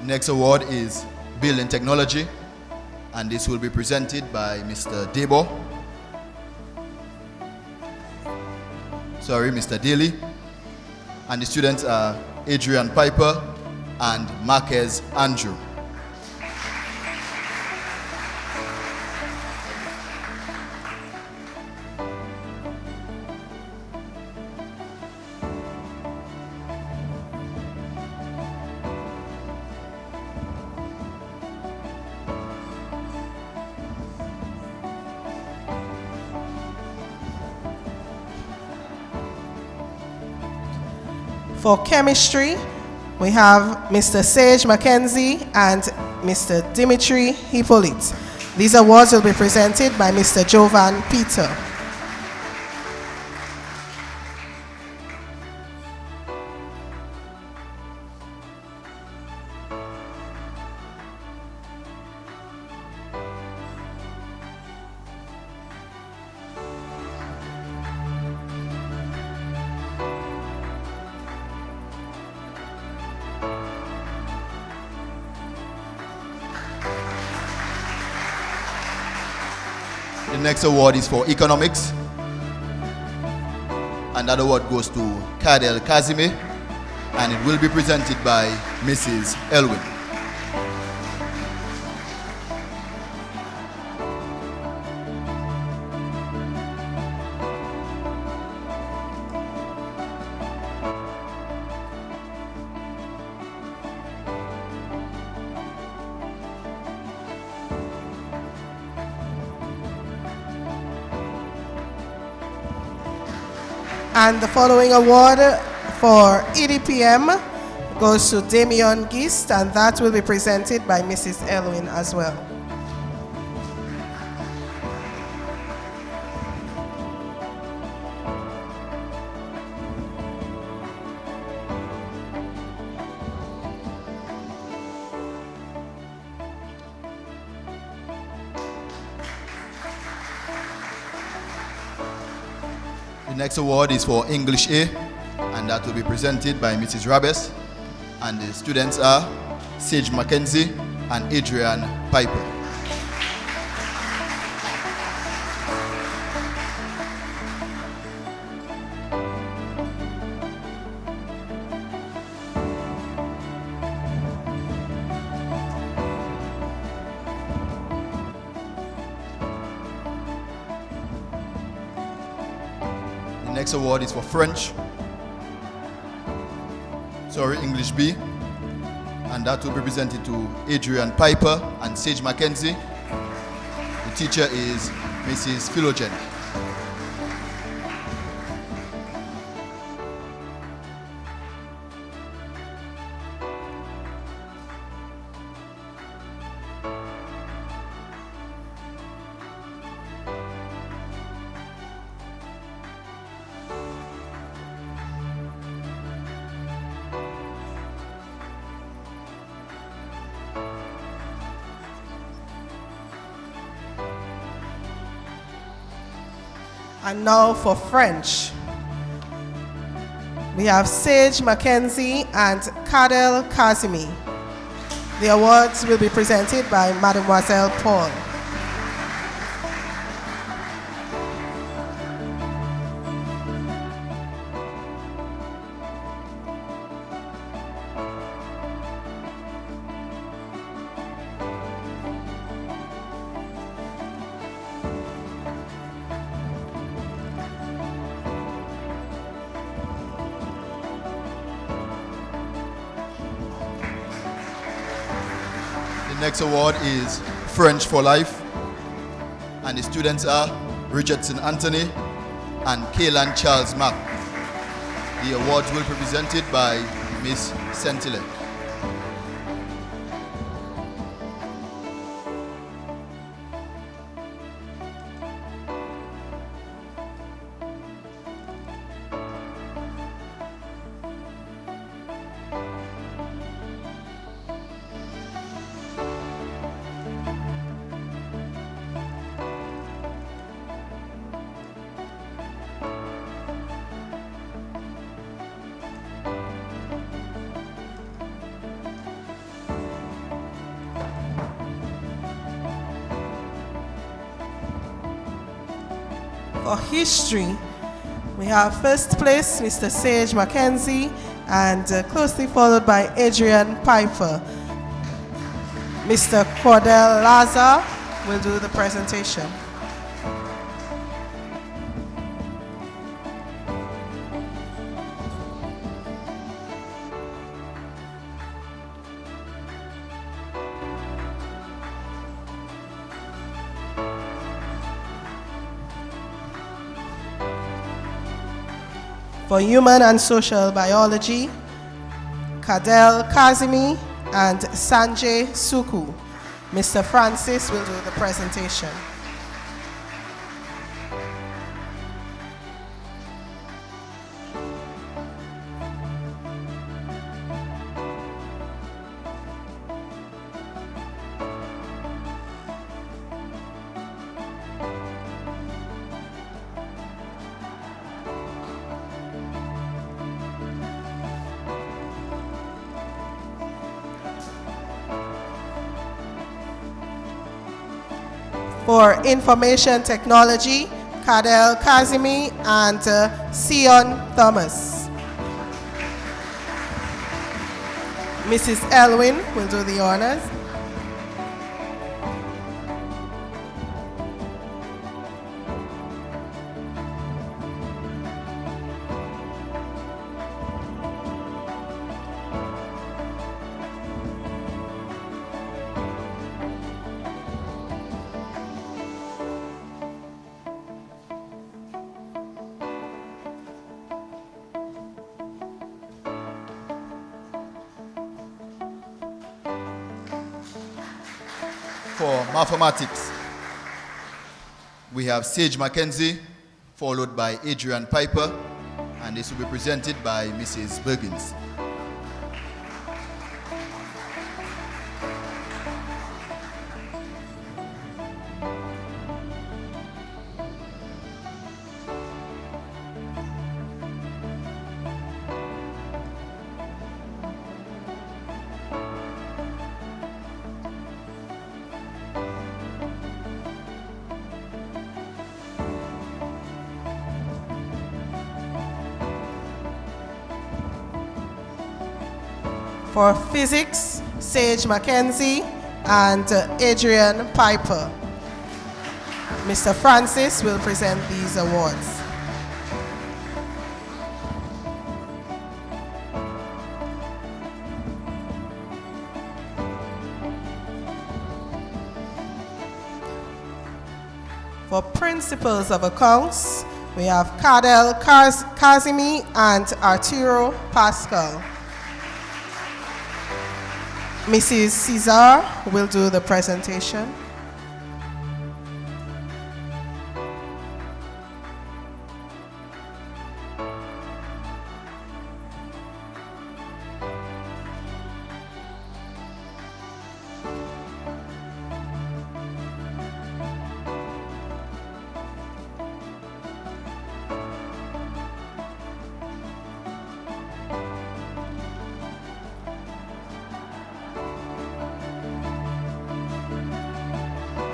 B: Next award is Building Technology, and this will be presented by Mr. Mr. Daly. And the students are Adrian Piper and Marquez Andrew.
A: For chemistry, we have Mr. Sage Mackenzie and Mr. Dimitri Hippolyte. These awards will be presented by Mr. Jovan Peter.
B: The next award is for economics, and that award goes to Kadel Kazime, and it will be presented by Mrs. Elwin.
A: And the following award for EDPM goes to Damian Gist, and that will be presented by Mrs. Elwin as well.
B: The next award is for English A, and that will be presented by Mrs. Rabes. And the students are Sage Mackenzie and Adrian Piper. The next award is for French. English B. And that will be presented to Adrian Piper and Sage Mackenzie. The teacher is Mrs. Philogen.
A: And now for French. We have Sage Mackenzie and Kadel Kazimi. The awards will be presented by Mademoiselle Paul.
B: The next award is French for Life, and the students are Richardson Anthony and Kaylan Charles Mack. The awards will be presented by Miss Sentile.
A: For history, we have first place Mr. Sage Mackenzie, and closely followed by Adrian Piper. Mr. Cordell Lazar will do the presentation. For Human and Social Biology, Kadel Kazimi and Sanjay Suku. Mr. Francis will do the presentation. For information technology, Kadel Kazimi and Sion Thomas. Mrs. Elwin will do the honors.
B: For mathematics, we have Sage Mackenzie, followed by Adrian Piper, and this will be presented by Mrs. Bergins.
A: For physics, Sage Mackenzie and Adrian Piper. Mr. Francis will present these awards. For principles of accounts, we have Kadel Kazimi and Arturo Pascal. Mrs. Cesar will do the presentation.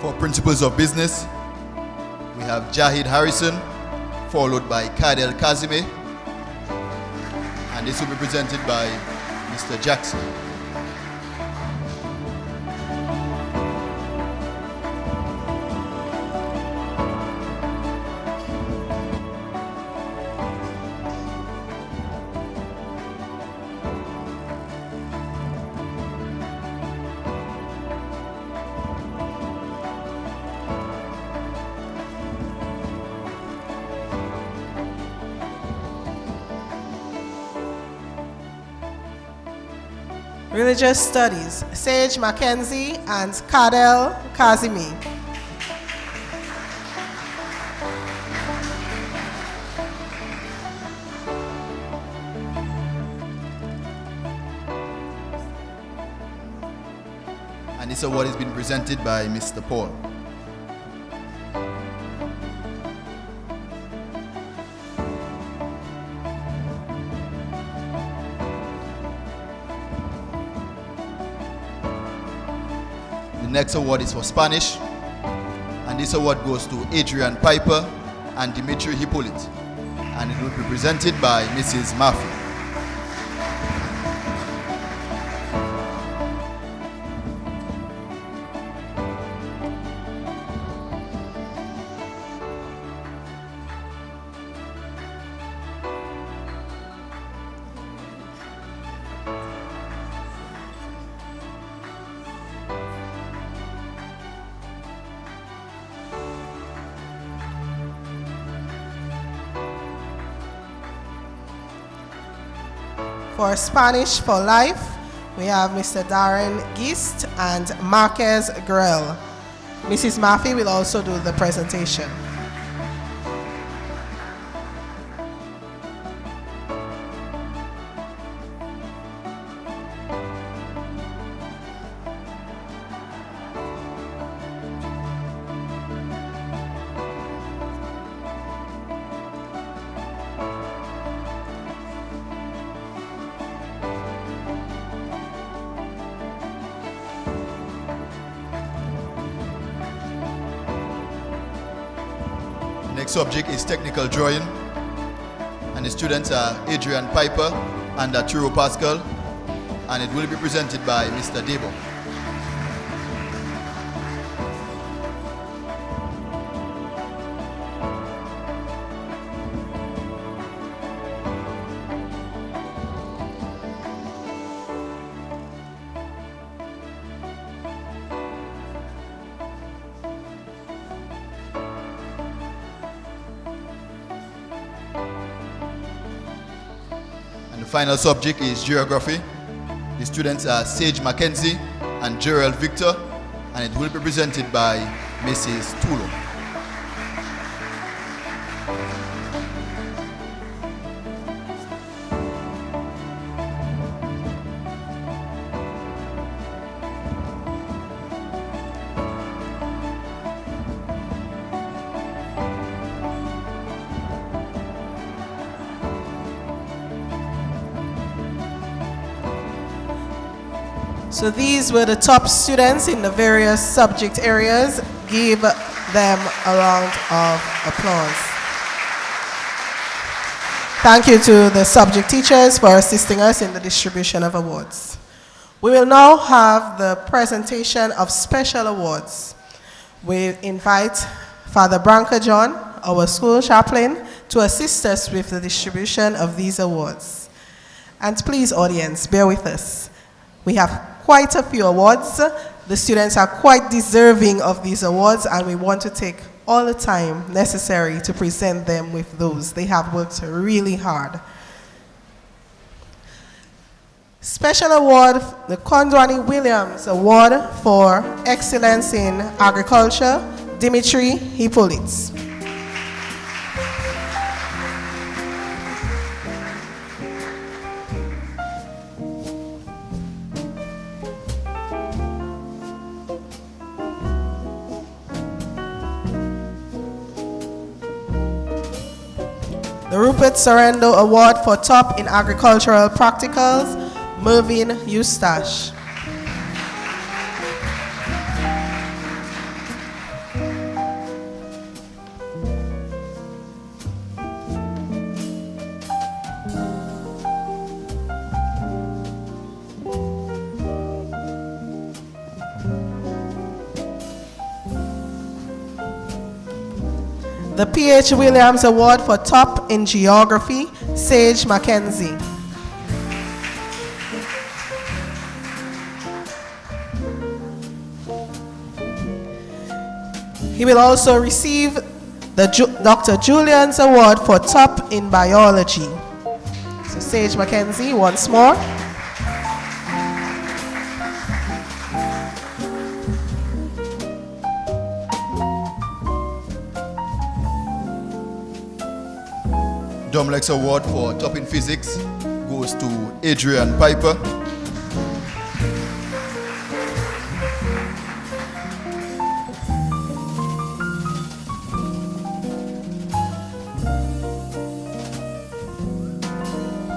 B: For principles of business, we have Jahid Harrison, followed by Kadel Kazime, and this will be presented by Mr. Jackson.
A: Religious Studies, Sage Mackenzie and Kadel Kazimi.
B: And this award has been presented by Mr. Paul. The next award is for Spanish, and this award goes to Adrian Piper and Dimitri Hippolyte, and it will be presented by Mrs. Murphy.
A: For Spanish for Life, we have Mr. Darren Gist and Marquez Grell. Mrs. Murphy will also do the presentation.
B: next subject is technical drawing, and the students are Adrian Piper and Arturo Pascal, and it will be presented by Mr. Debo. And the final subject is geography. The students are Sage Mackenzie and Gerald Victor, and it will be presented by Mrs. Tulo.
A: So these were the top students in the various subject areas. Give them a round of applause. Thank you to the subject teachers for assisting us in the distribution of awards. We will now have the presentation of special awards. We invite Father Branca John, our school chaplain, to assist us with the distribution of these awards. And please, audience, bear with us. We have quite a few awards. The students are quite deserving of these awards, and we want to take all the time necessary to present them with those. They have worked really hard. Special award, the Kondwani Williams Award for Excellence in Agriculture, Dimitri Hippolyte. The Rupert Sorrento Award for Top in Agricultural Practicals, Mervyn Eustache. The P.H. Williams Award for Top in Geography, Sage Mackenzie. He will also receive the Dr. Julian's Award for Top in Biology. So Sage Mackenzie, once more.
B: Domlex Award for Top in Physics goes to Adrian Piper.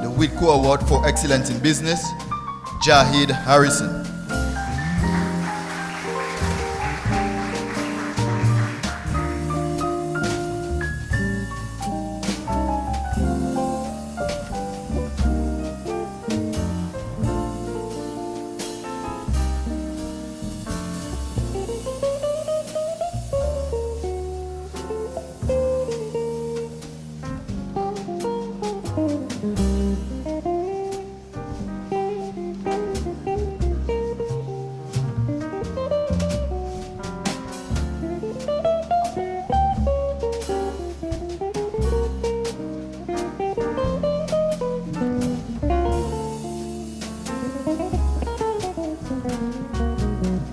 B: The Whitco Award for Excellence in Business, Jahid Harrison.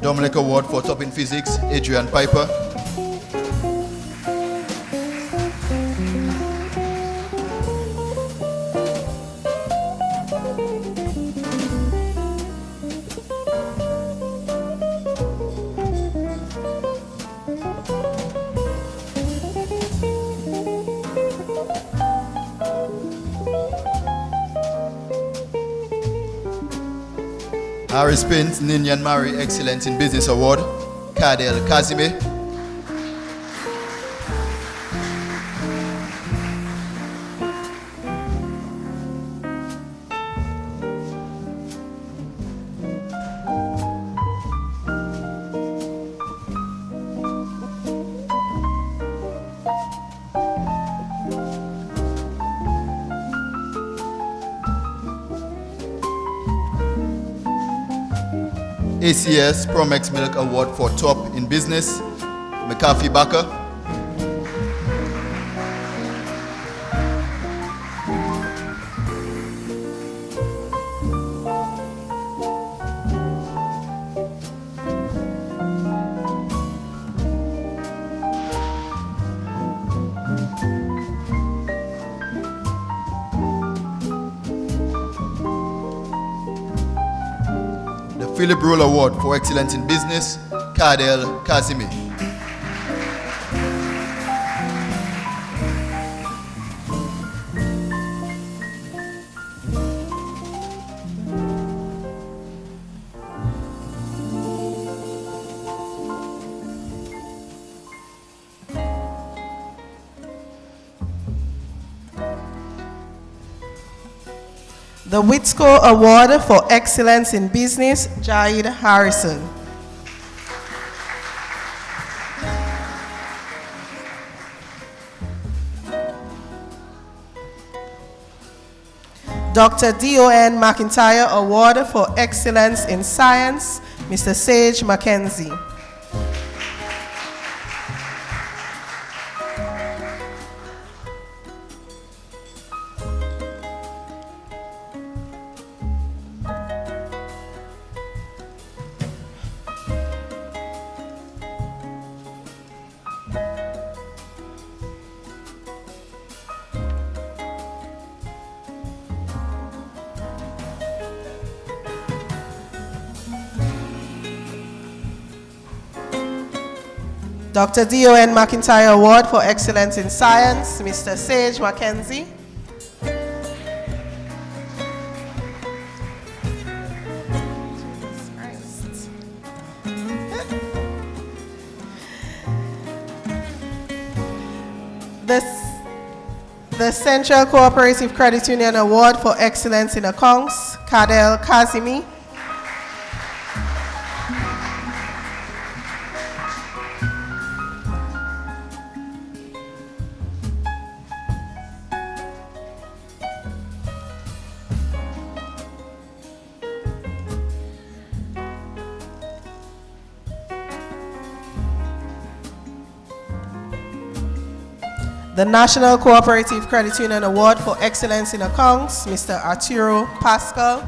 B: Domlek Award for Top in Physics, Adrian Piper. Harris Pins Ninian Mari Excellence in Business Award, Kadel Kazime. ACS Promex Milk Award for Top in Business, McAfee Bakker. Philip Rule Award for Excellence in Business, Kadel Kazimi.
A: The Whitsco Award for Excellence in Business, Jaid Harrison. Dr. D.O.N. McIntyre Award for Excellence in Science, Mr. Sage Mackenzie. Dr. D.O.N. McIntyre Award for Excellence in Science, Mr. Sage Mackenzie. The Central Cooperative Credit Union Award for Excellence in Accounts, Kadel Kazimi. The National Cooperative Credit Union Award for Excellence in Accounts, Mr. Arturo Pascal.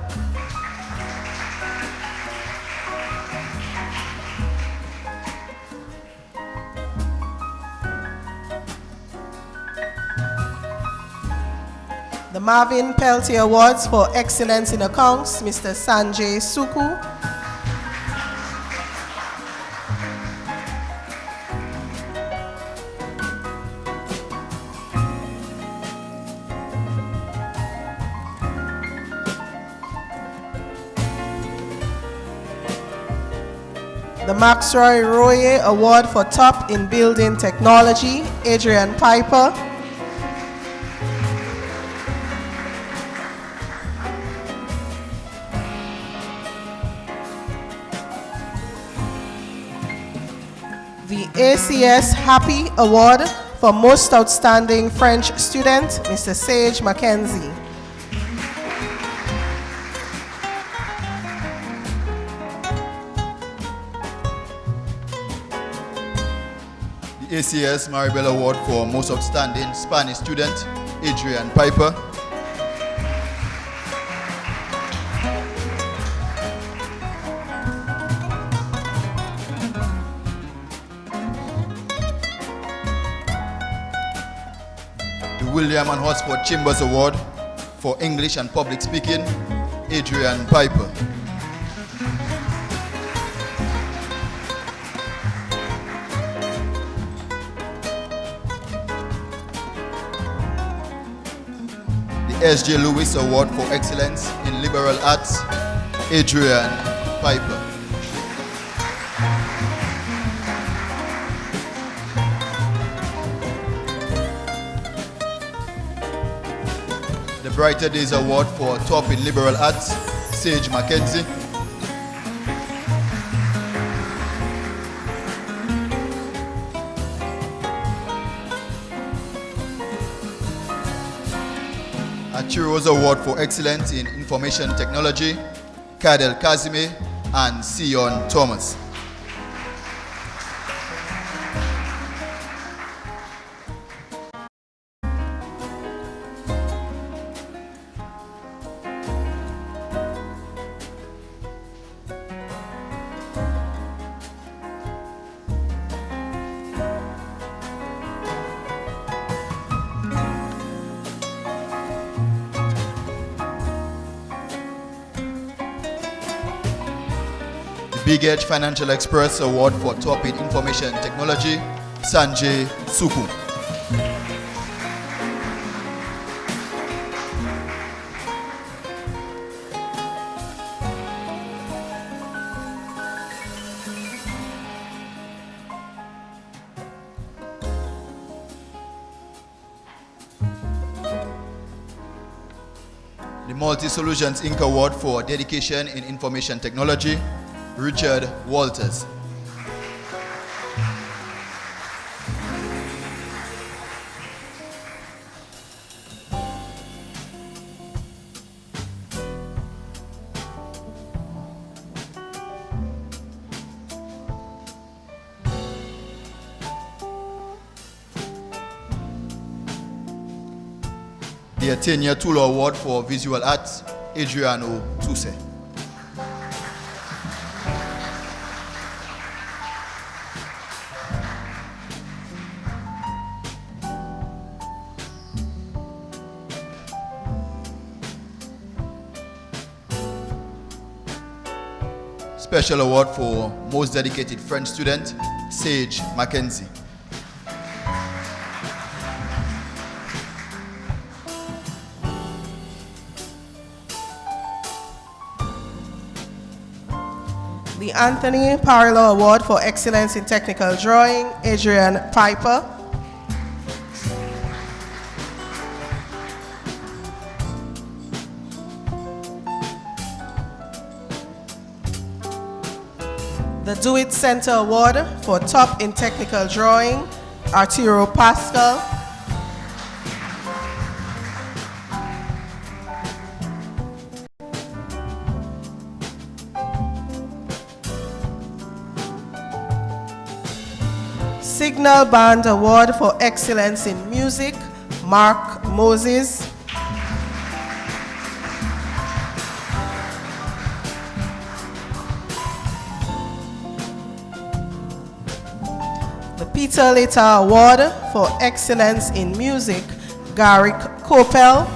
A: The Marvin Peltier Awards for Excellence in Accounts, Mr. Sanjay Suku. The Max Roy Royer Award for Top in Building Technology, Adrian Piper. The ACS Happy Award for Most Outstanding French Student, Mr. Sage Mackenzie.
B: ACS Maribel Award for Most Outstanding Spanish Student, Adrian Piper. The William and Hotspot Chambers Award for English and Public Speaking, Adrian Piper. S.J. Lewis Award for Excellence in Liberal Arts, Adrian Piper. The Brighter Days Award for Top in Liberal Arts, Sage Mackenzie. Churros Award for Excellence in Information Technology, Kadel Kazime and Sion Thomas. Big Edge Financial Express Award for Top in Information Technology, Sanjay Suku. The Multi Solutions Inc. Award for Dedication in Information Technology, Richard Walters. The Atenia Tulo Award for Visual Arts, Adriano Tuse. Special award for Most Dedicated French Student, Sage Mackenzie.
A: The Anthony Parlow Award for Excellence in Technical Drawing, Adrian Piper. The Do It Center Award for Top in Technical Drawing, Arturo Pascal. Signal Band Award for Excellence in Music, Mark Moses. The Peter Later Award for Excellence in Music, Garrick Coppell.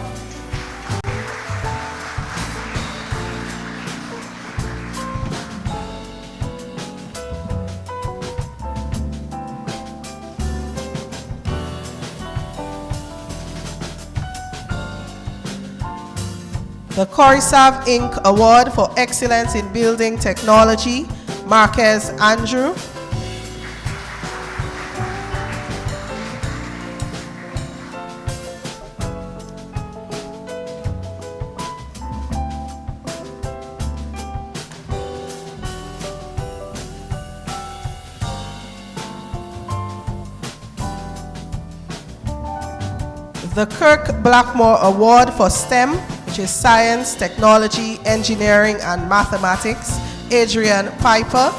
A: The Corisav Inc. Award for Excellence in Building Technology, Marquez Andrew. The Kirk Blackmore Award for STEM, which is Science, Technology, Engineering, and Mathematics, Adrian Piper.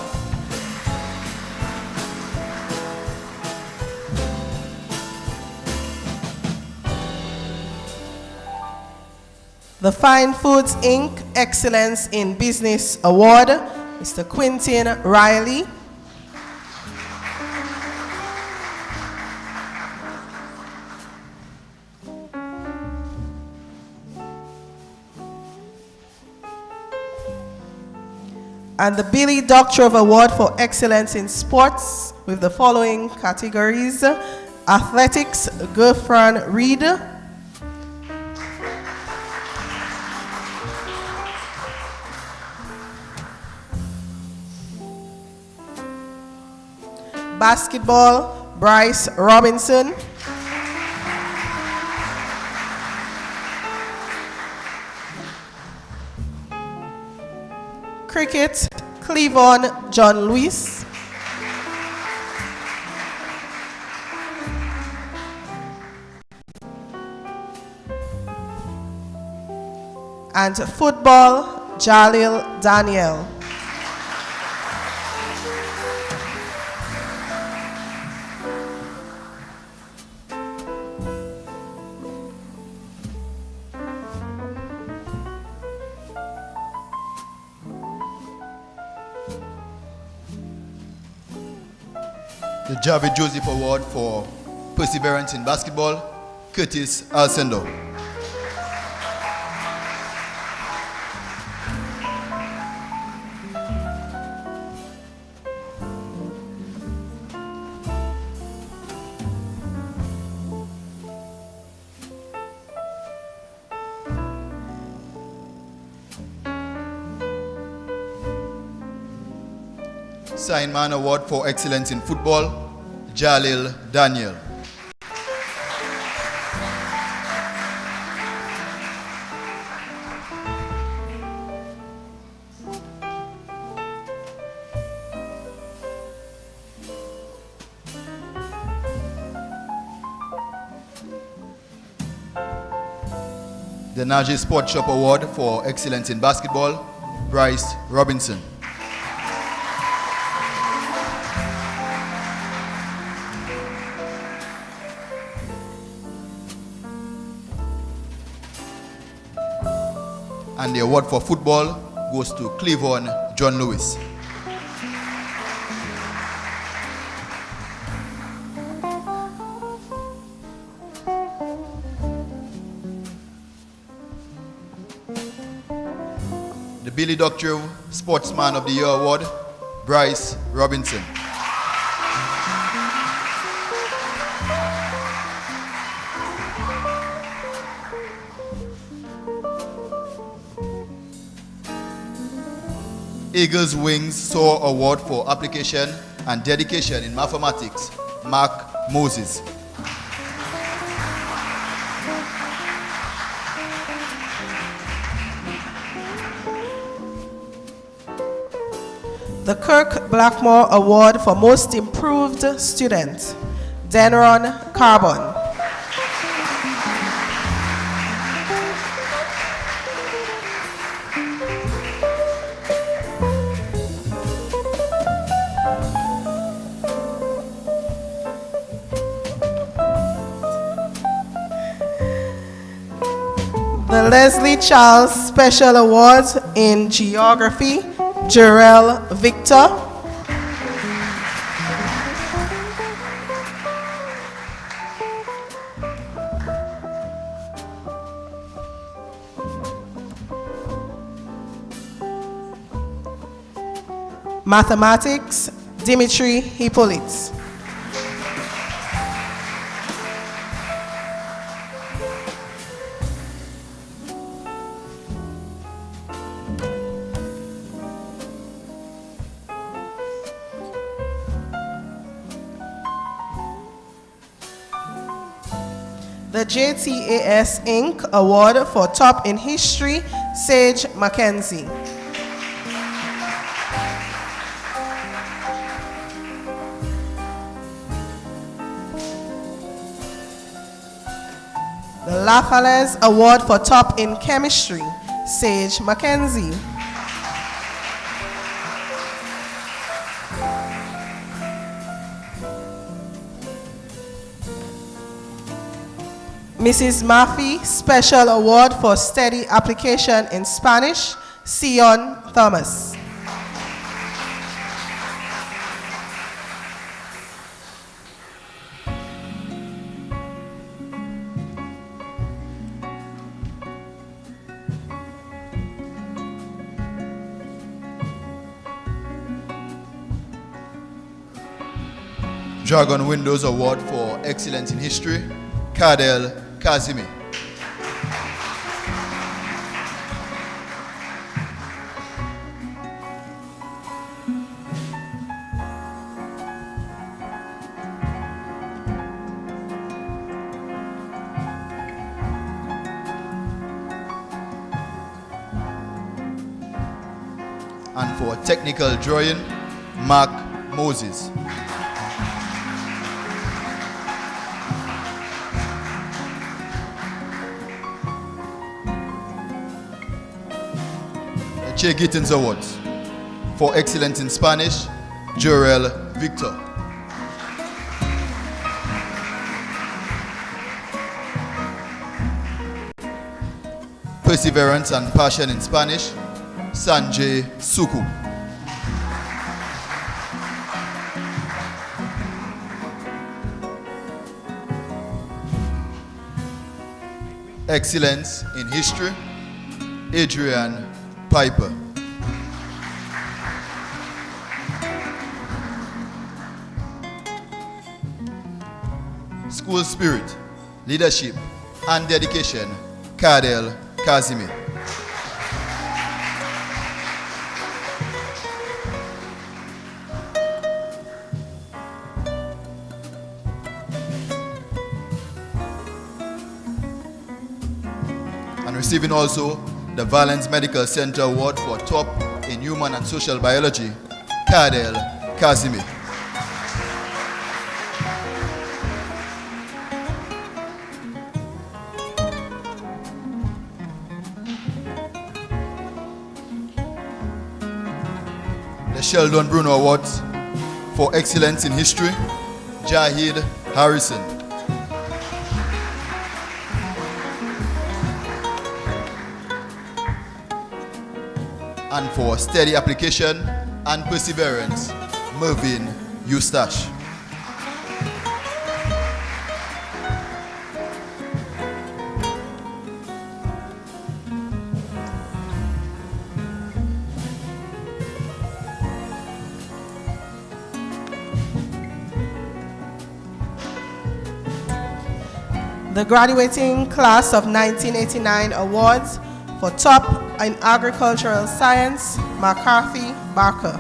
A: The Fine Foods Inc. Excellence in Business Award, Mr. Quintin Riley. And the Billy Doctorow Award for Excellence in Sports with the following categories: Athletics, Gerfran Reed. Basketball, Bryce Robinson. Cricket, Cleavon John Lewis. And football, Jalil Daniel.
B: The Javid Joseph Award for Perseverance in Basketball, Curtis Alcendo. Signman Award for Excellence in Football, Jalil Daniel. The Naji Sports Shop Award for Excellence in Basketball, Bryce Robinson. And the award for football goes to Cleavon John Lewis. The Billy Doctorow Sportsman of the Year Award, Bryce Robinson. Eagle's Wings Soar Award for Application and Dedication in Mathematics, Mark Moses.
A: The Kirk Blackmore Award for Most Improved Student, Denron Carbon. The Leslie Charles Special Award in Geography, Jarrell Victor. Mathematics, Dimitri Hippolyte. The JTAS Inc. Award for Top in History, Sage Mackenzie. The Lafales Award for Top in Chemistry, Sage Mackenzie. Mrs. Murphy Special Award for Steady Application in Spanish, Sion Thomas.
B: Dragon Windows Award for Excellence in History, Kadel Kazimi. And for technical drawing, Mark Moses. Che Gittins Awards for Excellence in Spanish, Jorel Victor. Perseverance and Passion in Spanish, Sanjay Suku. Excellence in History, Adrian Piper. School Spirit, Leadership, and Dedication, Kadel Kazimi. And receiving also the Valence Medical Center Award for Top in Human and Social Biology, Kadel Kazimi. The Sheldon Bruno Awards for Excellence in History, Jahid Harrison. And for steady application and perseverance, Mervyn Eustache.
A: The graduating class of 1989 awards for top in agricultural science, McCarthy Barker.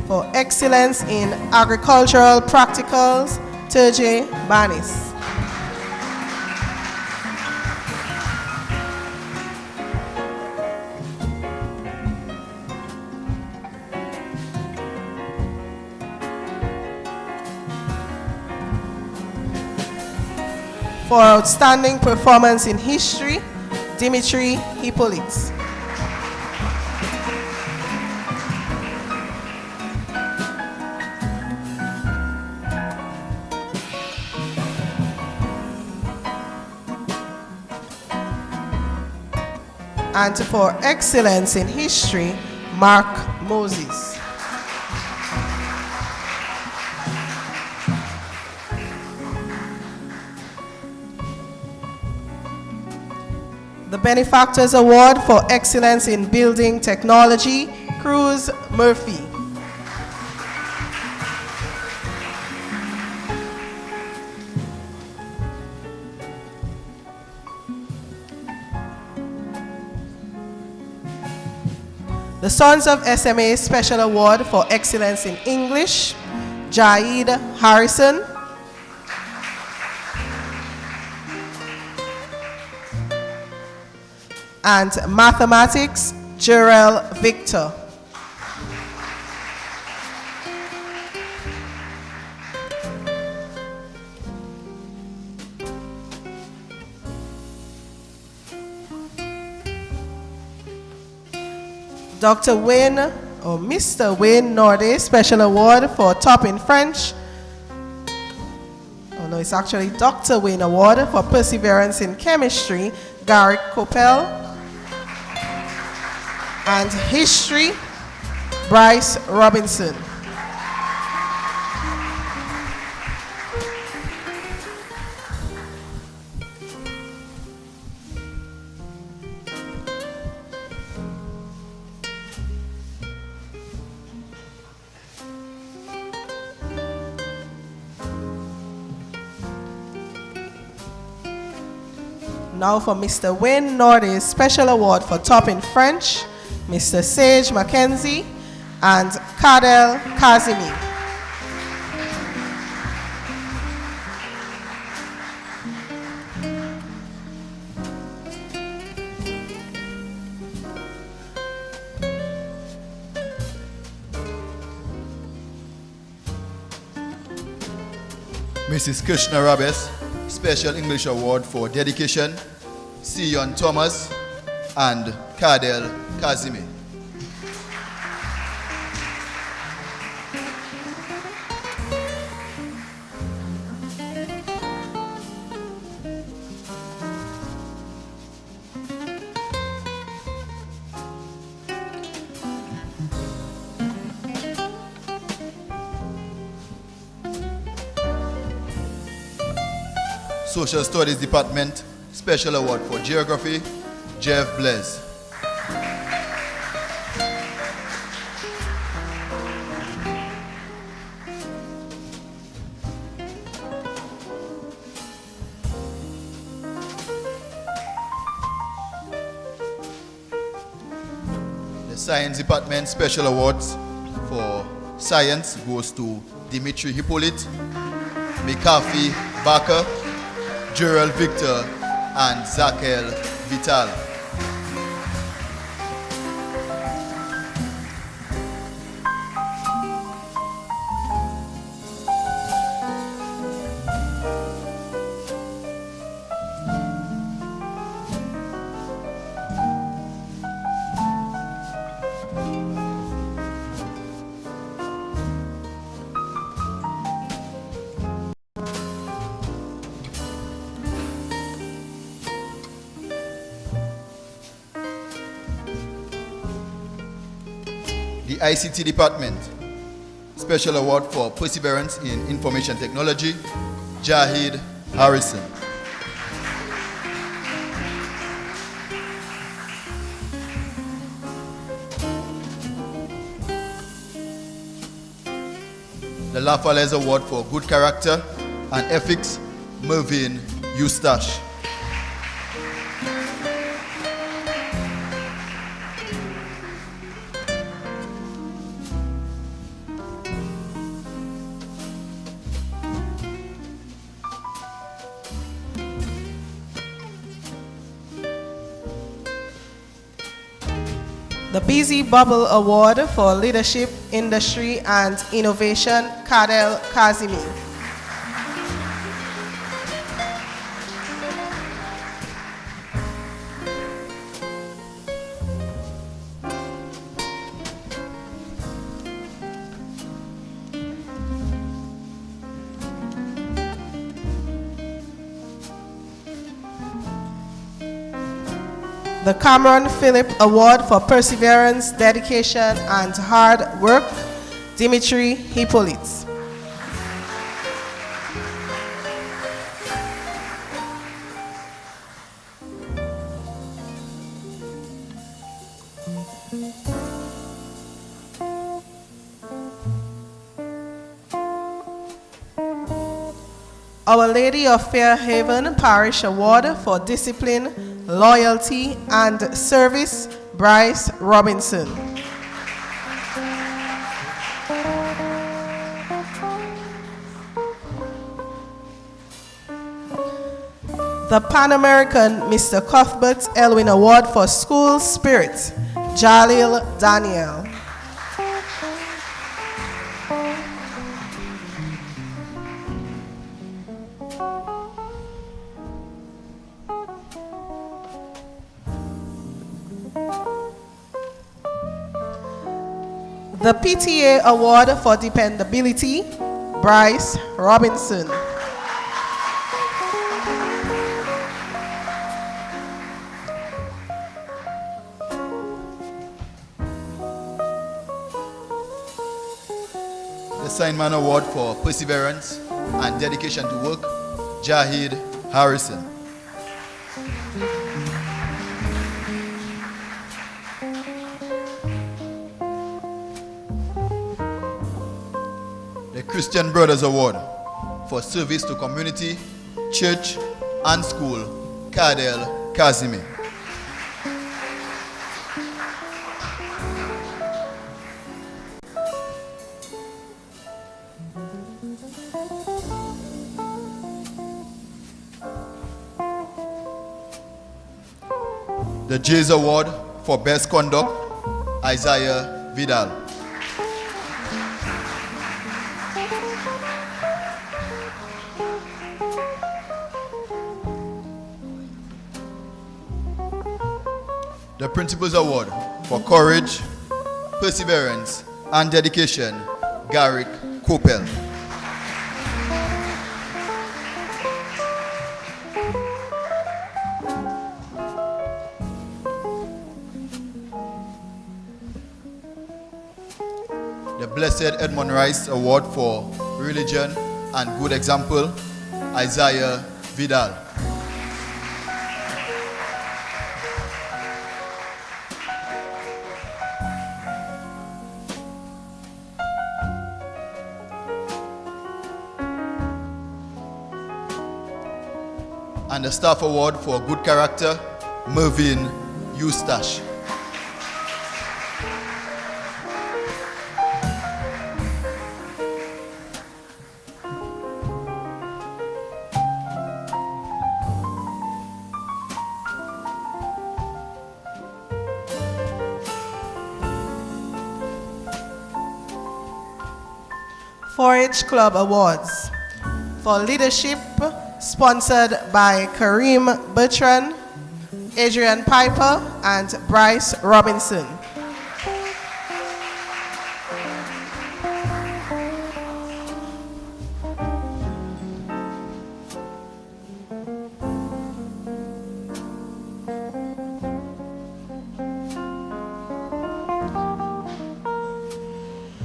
A: For excellence in agricultural practicals, Terje Banis. For outstanding performance in history, Dimitri Hippolyte. And for excellence in history, Mark Moses. The Benefactors Award for Excellence in Building Technology, Cruz Murphy. The Sons of SMA Special Award for Excellence in English, Jaid Harrison. And Mathematics, Jerel Victor. Dr. Wayne, or Mr. Wayne Norde, Special Award for Top in French. Oh no, it's actually Dr. Wayne Award for Perseverance in Chemistry, Garrick Coppell. And History, Bryce Robinson. Now for Mr. Wayne Nordy's Special Award for Top in French, Mr. Sage Mackenzie and Kadel Kazimi.
B: Mrs. Krishna Rabes, Special English Award for Dedication, Sion Thomas and Kadel Kazimi. Social Studies Department, Special Award for Geography, Jeff Blaise. The Science Department Special Awards for Science goes to Dimitri Hippolyte, Mikafi Barker, Gerald Victor, and Zakel Vital. The ICT Department, Special Award for Perseverance in Information Technology, Jahid Harrison. The Lafayette Award for Good Character and Ethics, Mervyn Eustache.
A: The Busy Bubble Award for Leadership, Industry and Innovation, Kadel Kazimi. The Cameron Phillip Award for Perseverance, Dedication, and Hard Work, Dimitri Hippolyte. Our Lady of Fairhaven Parish Award for Discipline, Loyalty, and Service, Bryce Robinson. The Pan American Mr. Cuthbert Elwin Award for School Spirit, Jalil Daniel. The PTA Award for Dependability, Bryce Robinson.
B: The Signman Award for Perseverance and Dedication to Work, Jahid Harrison. The Christian Brothers Award for Service to Community, Church, and School, Kadel Kazimi. The Jays Award for Best Conduct, Isaiah Vidal. The Principals Award for Courage, Perseverance, and Dedication, Garrick Coppel. The Blessed Edmund Rice Award for Religion and Good Example, Isaiah Vidal. And the Staff Award for Good Character, Mervyn Eustache.
A: .4-H Club Awards for Leadership, sponsored by Kareem Bertrand, Adrian Piper, and Bryce Robinson.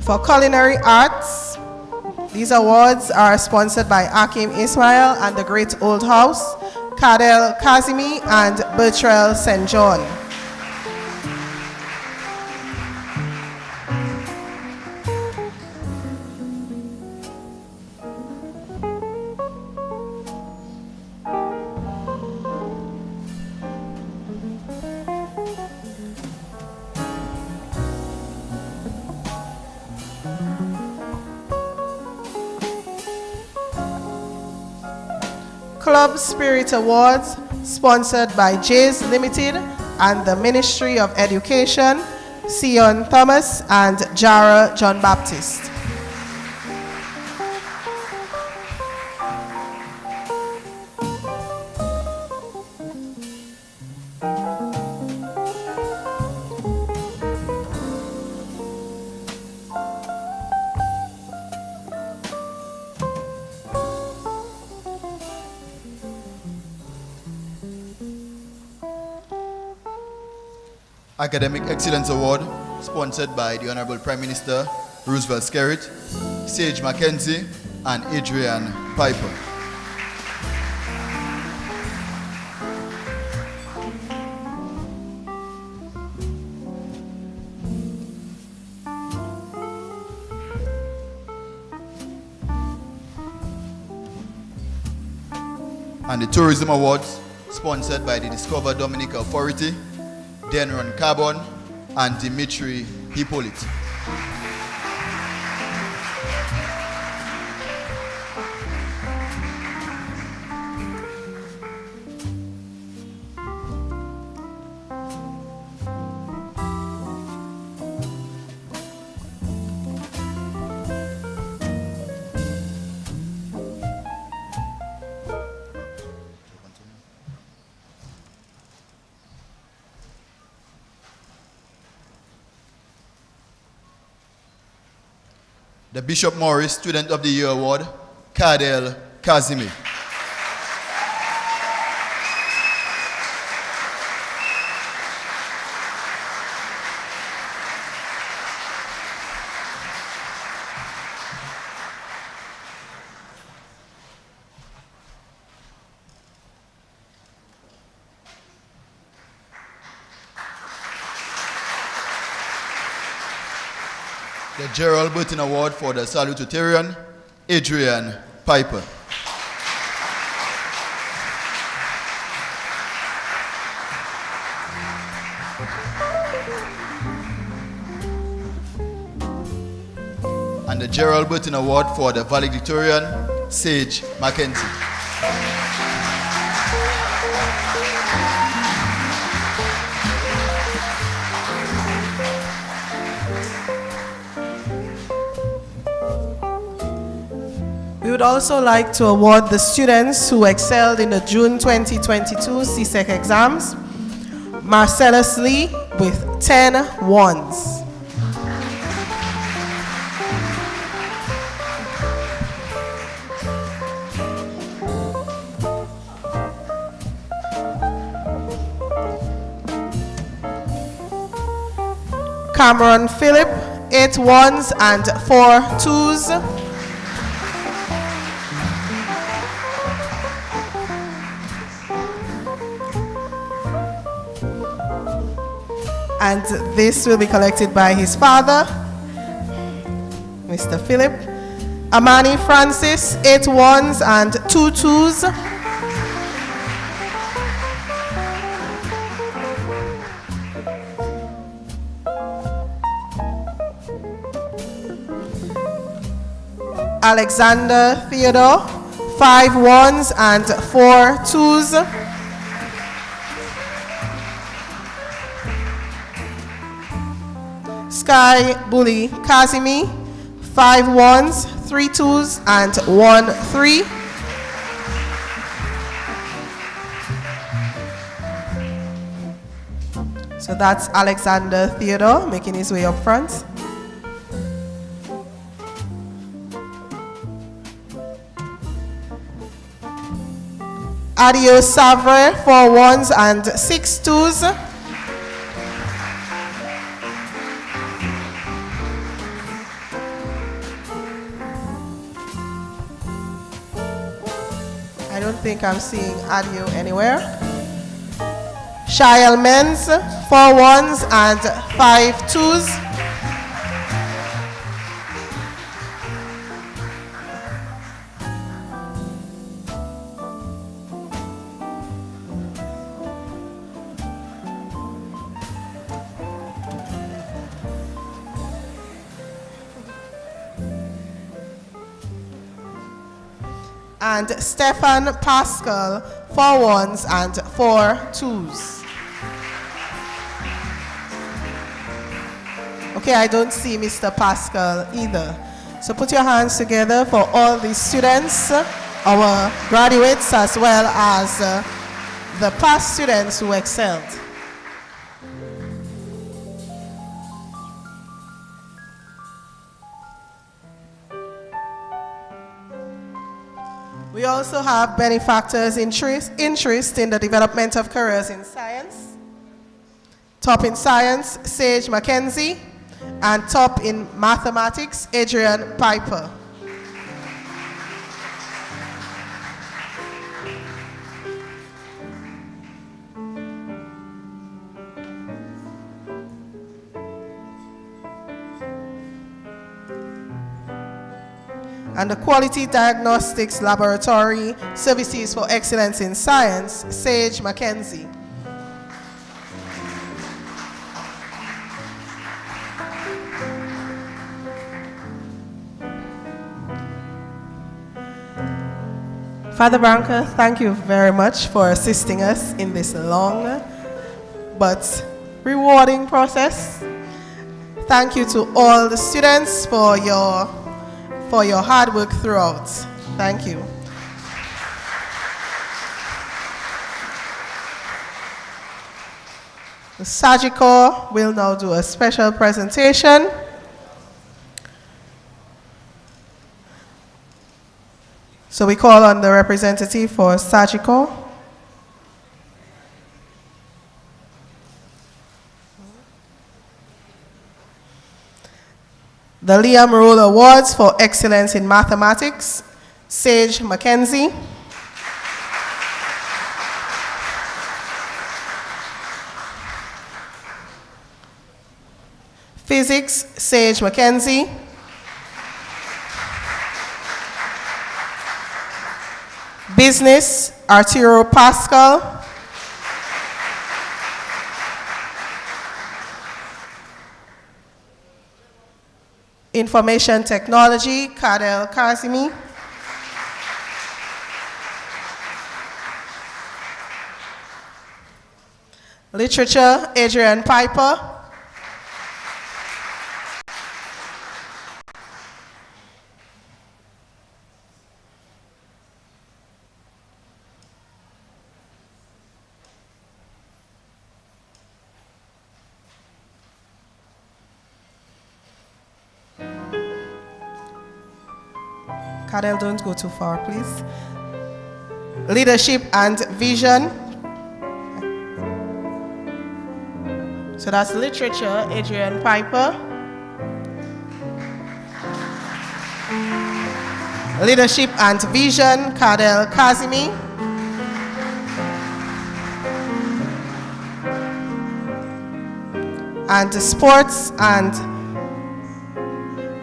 A: For Culinary Arts, these awards are sponsored by Akim Ismail and the Great Old House, Kadel Kazimi, and Bertrell St. John. Club Spirit Awards, sponsored by Jays Limited and the Ministry of Education, Sion Thomas and Jara John Baptist.
B: Academic Excellence Award, sponsored by the Honorable Prime Minister Roosevelt Skerrit, Sage Mackenzie, and Adrian Piper. And the Tourism Awards, sponsored by the Discover Dominica Authority, Denron Carbon, and Dimitri Hippolyte. The Bishop Morris Student of the Year Award, Kadel Kazimi. The Gerald Burton Award for the Salutatorian, Adrian Piper. And the Gerald Burton Award for the Valedictorian, Sage Mackenzie.
A: We would also like to award the students who excelled in the June 2022 CSEC exams. Marcellus Lee with 10 ones. Cameron Phillip, 8 ones and 4 twos. And this will be collected by his father, Mr. Philip. Amani Francis, 8 ones and 2 twos. Alexander Theodore, 5 ones and 4 twos. Sky Bully Kazimi, 5 ones, 3 twos, and 1 3. So that's Alexander Theodore making his way up front. Adio Savre, 4 ones and 6 twos. I don't think I'm seeing Adio anywhere. Shael Menz, 4 ones and 5 twos. And Stefan Pascal, 4 ones and 4 twos. Okay, I don't see Mr. Pascal either. So put your hands together for all the students, our graduates, as well as the past students who excelled. We also have benefactors' interest in the development of careers in science. Top in science, Sage Mackenzie, and top in mathematics, Adrian Piper. And the Quality Diagnostics Laboratory Services for Excellence in Science, Sage Mackenzie. Father Branca, thank you very much for assisting us in this long but rewarding process. Thank you to all the students for your hard work throughout. Thank you. The Sagicor will now do a special presentation. So we call on the representative for Sagicor. The Liam Roll Awards for Excellence in Mathematics, Sage Mackenzie. Physics, Sage Mackenzie. Business, Arturo Pascal. Information Technology, Kadel Kazimi. Literature, Adrian Piper. Kadel, don't go too far, please. Leadership and Vision. So that's Literature, Adrian Piper. Leadership and Vision, Kadel Kazimi. And sports and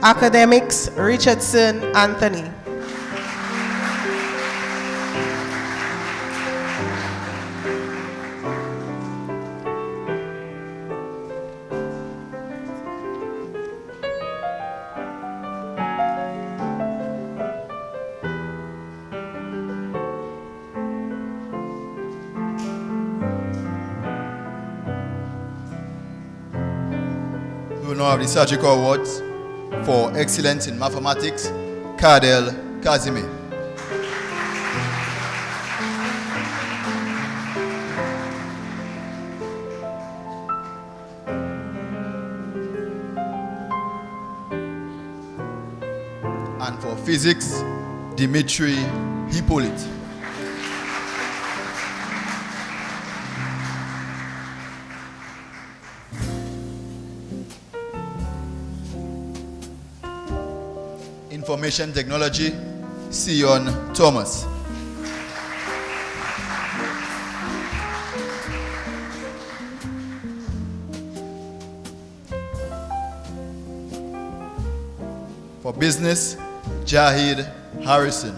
A: academics, Richardson Anthony.
B: We will now have the Surgical Awards for Excellence in Mathematics, Kadel Kazime. And for Physics, Dimitri Hippolyte. Information Technology, Sion Thomas. For Business, Jahid Harrison.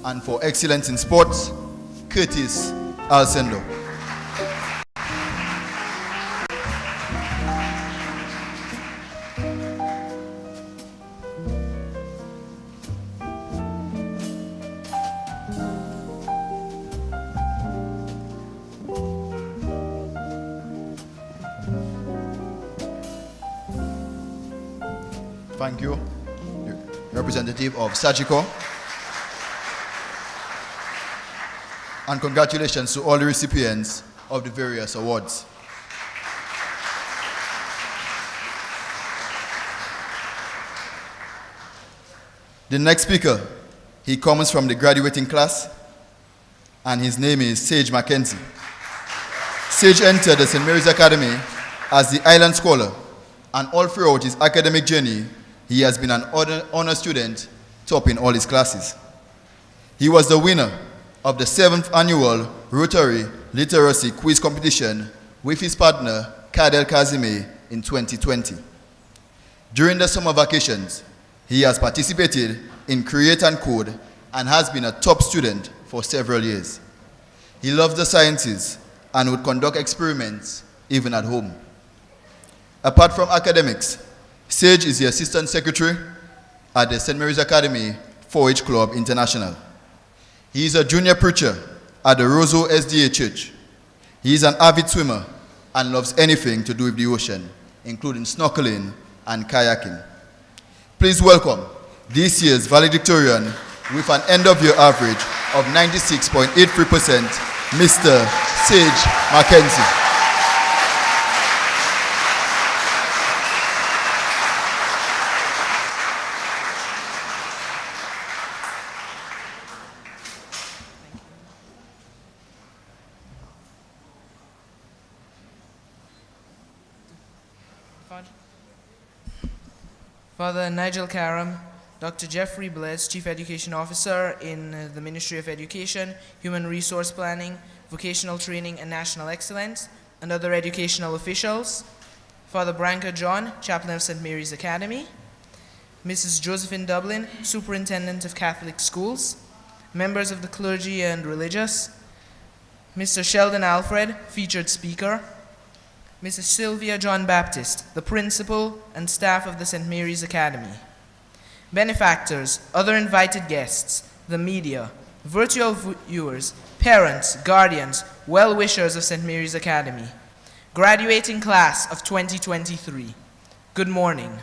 B: And for Excellence in Sports, Curtis Alcendo. Thank you, representative of Surgical. And congratulations to all the recipients of the various awards. The next speaker, he comes from the graduating class, and his name is Sage Mackenzie. Sage entered the St. Mary's Academy as the Island Scholar, and all throughout his academic journey, he has been an honor student, topping all his classes. He was the winner of the 7th annual Rotary Literacy Quiz Competition with his partner, Kadel Kazime, in 2020. During the summer vacations, he has participated in Create and Code and has been a top student for several years. He loves the sciences and would conduct experiments even at home. Apart from academics, Sage is the Assistant Secretary at the St. Mary's Academy 4-H Club International. He is a junior preacher at the Roseau SDA Church. He is an avid swimmer and loves anything to do with the ocean, including snorkeling and kayaking. Please welcome this year's valedictorian with an end-of-year average of 96.83%, Mr. Sage Mackenzie.
G: Father Nigel Karam, Dr. Jeffrey Bless, Chief Education Officer in the Ministry of Education, Human Resource Planning, Vocational Training and National Excellence, and other educational officials, Father Branca John, Chaplain of St. Mary's Academy, Mrs. Josephine Dublin, Superintendent of Catholic Schools, members of the clergy and religious, Mr. Sheldon Alfred, featured speaker, Mrs. Sylvia John Baptist, the principal and staff of the St. Mary's Academy, benefactors, other invited guests, the media, virtual viewers, parents, guardians, well-wishers of St. Mary's Academy, graduating class of 2023. Good morning.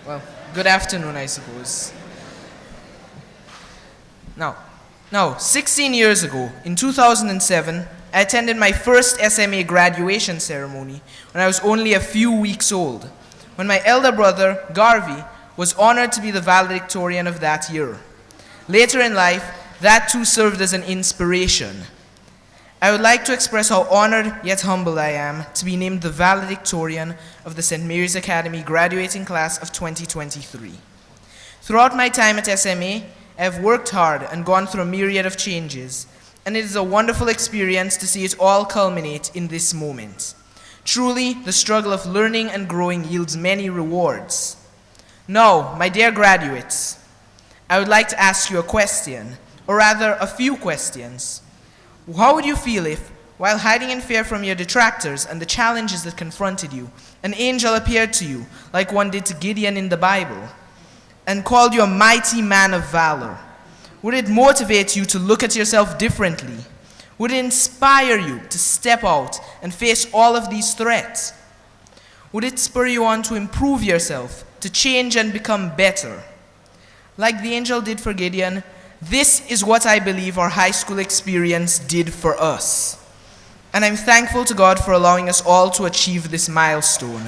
G: Well, good afternoon, I suppose. Now, 16 years ago, in 2007, I attended my first SMA graduation ceremony when I was only a few weeks old, when my elder brother, Garvey, was honored to be the valedictorian of that year. Later in life, that too served as an inspiration. I would like to express how honored yet humbled I am to be named the valedictorian of the St. Mary's Academy graduating class of 2023. Throughout my time at SMA, I have worked hard and gone through a myriad of changes, and it is a wonderful experience to see it all culminate in this moment. Truly, the struggle of learning and growing yields many rewards. Now, my dear graduates, I would like to ask you a question, or rather a few questions. How would you feel if, while hiding in fear from your detractors and the challenges that confronted you, an angel appeared to you, like one did to Gideon in the Bible, and called you a mighty man of valor? Would it motivate you to look at yourself differently? Would it inspire you to step out and face all of these threats? Would it spur you on to improve yourself, to change and become better? Like the angel did for Gideon, this is what I believe our high school experience did for us. And I'm thankful to God for allowing us all to achieve this milestone.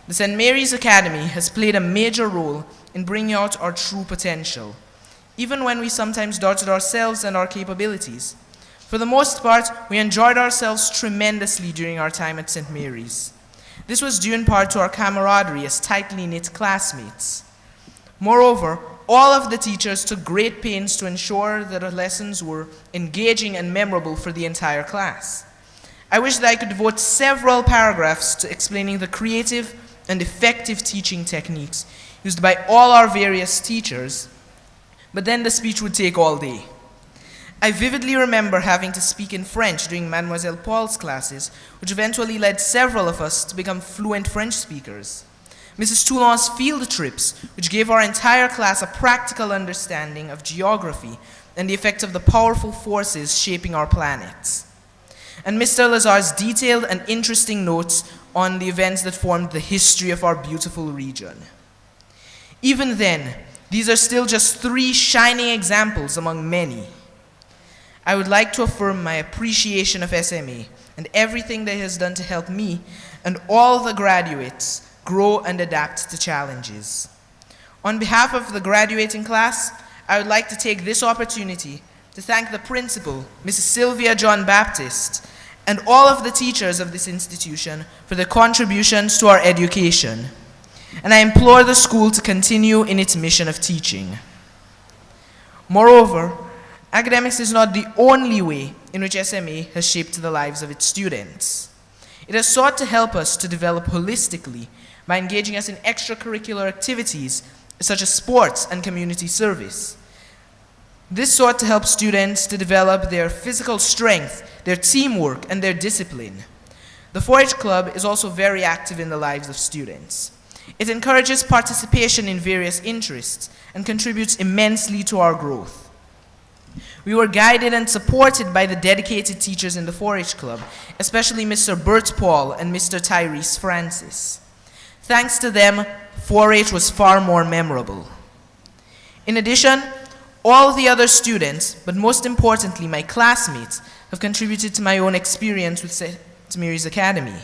G: The St. Mary's Academy has played a major role in bringing out our true potential, even when we sometimes doubted ourselves and our capabilities. For the most part, we enjoyed ourselves tremendously during our time at St. Mary's. This was due in part to our camaraderie as tightly knit classmates. Moreover, all of the teachers took great pains to ensure that our lessons were engaging and memorable for the entire class. I wish that I could devote several paragraphs to explaining the creative and effective teaching techniques used by all our various teachers, but then the speech would take all day. I vividly remember having to speak in French during Mademoiselle Paul's classes, which eventually led several of us to become fluent French speakers. Mrs. Toulon's field trips, which gave our entire class a practical understanding of geography and the effect of the powerful forces shaping our planets. And Mr. Lazar's detailed and interesting notes on the events that formed the history of our beautiful region. Even then, these are still just 3 shining examples among many. I would like to affirm my appreciation of SMA and everything that it has done to help me and all the graduates grow and adapt to challenges. On behalf of the graduating class, I would like to take this opportunity to thank the principal, Mrs. Sylvia John Baptist, and all of the teachers of this institution for their contributions to our education. And I implore the school to continue in its mission of teaching. Moreover, academics is not the only way in which SMA has shaped the lives of its students. It has sought to help us to develop holistically by engaging us in extracurricular activities such as sports and community service. This sought to help students to develop their physical strength, their teamwork, and their discipline. The 4-H Club is also very active in the lives of students. It encourages participation in various interests and contributes immensely to our growth. We were guided and supported by the dedicated teachers in the 4-H Club, especially Mr. Bert Paul and Mr. Tyrese Francis. Thanks to them, 4-H was far more memorable. In addition, all the other students, but most importantly my classmates, have contributed to my own experience with St. Mary's Academy.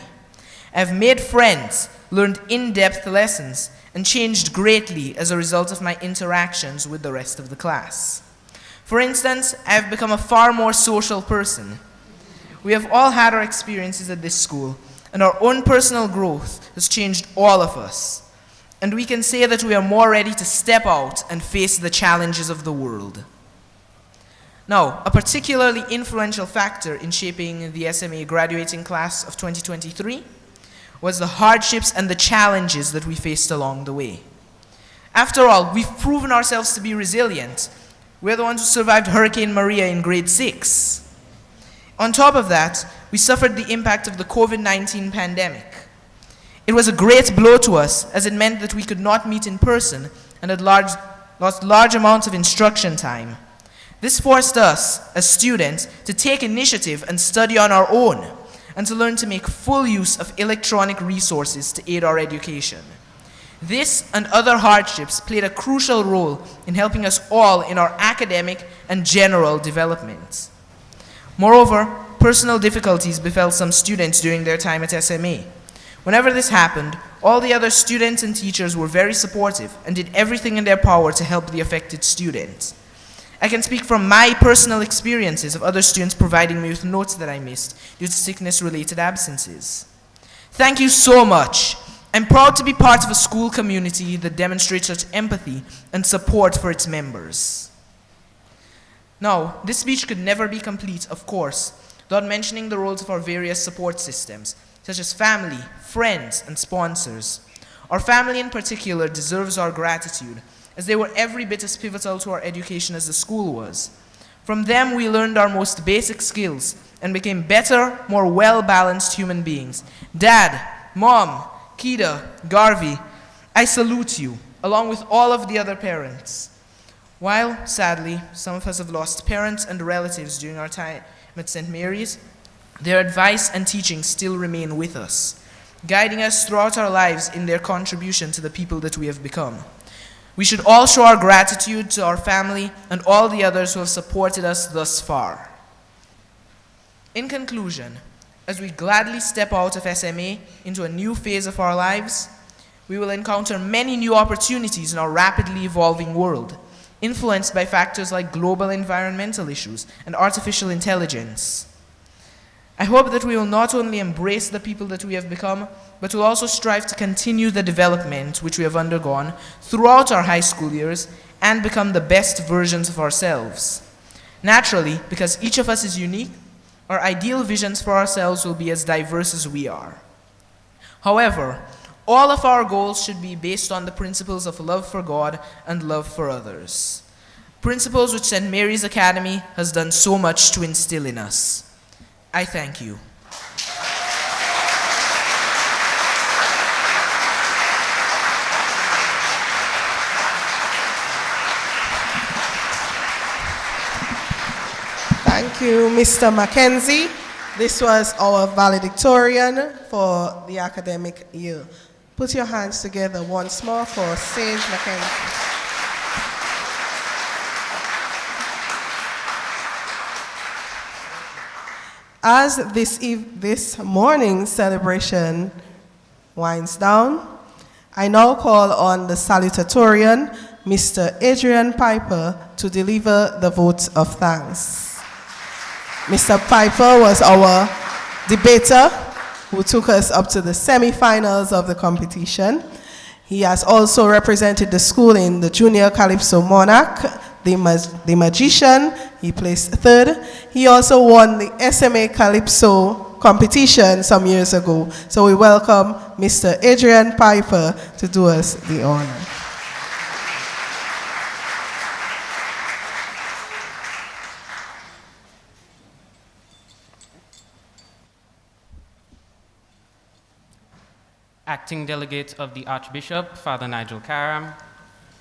G: I have made friends, learned in-depth lessons, and changed greatly as a result of my interactions with the rest of the class. For instance, I have become a far more social person. We have all had our experiences at this school, and our own personal growth has changed all of us. And we can say that we are more ready to step out and face the challenges of the world. Now, a particularly influential factor in shaping the SMA graduating class of 2023 was the hardships and the challenges that we faced along the way. After all, we've proven ourselves to be resilient. We're the ones who survived Hurricane Maria in grade 6. On top of that, we suffered the impact of the COVID-19 pandemic. It was a great blow to us, as it meant that we could not meet in person and had lost large amounts of instruction time. This forced us, as students, to take initiative and study on our own, and to learn to make full use of electronic resources to aid our education. This and other hardships played a crucial role in helping us all in our academic and general development. Moreover, personal difficulties befell some students during their time at SMA. Whenever this happened, all the other students and teachers were very supportive and did everything in their power to help the affected students. I can speak from my personal experiences of other students providing me with notes that I missed due to sickness-related absences. Thank you so much. I'm proud to be part of a school community that demonstrates such empathy and support for its members. Now, this speech could never be complete, of course, without mentioning the roles of our various support systems, such as family, friends, and sponsors. Our family in particular deserves our gratitude, as they were every bit as pivotal to our education as the school was. From them, we learned our most basic skills and became better, more well-balanced human beings. Dad, Mom, Kida, Garvey, I salute you, along with all of the other parents. While, sadly, some of us have lost parents and relatives during our time at St. Mary's, their advice and teaching still remain with us, guiding us throughout our lives in their contribution to the people that we have become. We should all show our gratitude to our family and all the others who have supported us thus far. In conclusion, as we gladly step out of SMA into a new phase of our lives, we will encounter many new opportunities in our rapidly evolving world, influenced by factors like global environmental issues and artificial intelligence. I hope that we will not only embrace the people that we have become, but will also strive to continue the development which we have undergone throughout our high school years and become the best versions of ourselves. Naturally, because each of us is unique, our ideal visions for ourselves will be as diverse as we are. However, all of our goals should be based on the principles of love for God and love for others. Principles which St. Mary's Academy has done so much to instill in us. I thank you.
A: Thank you, Mr. Mackenzie. This was our valedictorian for the academic year. Put your hands together once more for Sage Mackenzie. As this morning's celebration winds down, I now call on the salutatorian, Mr. Adrian Piper, to deliver the vote of thanks. Mr. Piper was our debater who took us up to the semi-finals of the competition. He has also represented the school in the Junior Calypso Monarch, the Magician. He placed third. He also won the SMA Calypso competition some years ago. So we welcome Mr. Adrian Piper to do us the honor.
H: Acting Delegate of the Archbishop, Father Nigel Karam,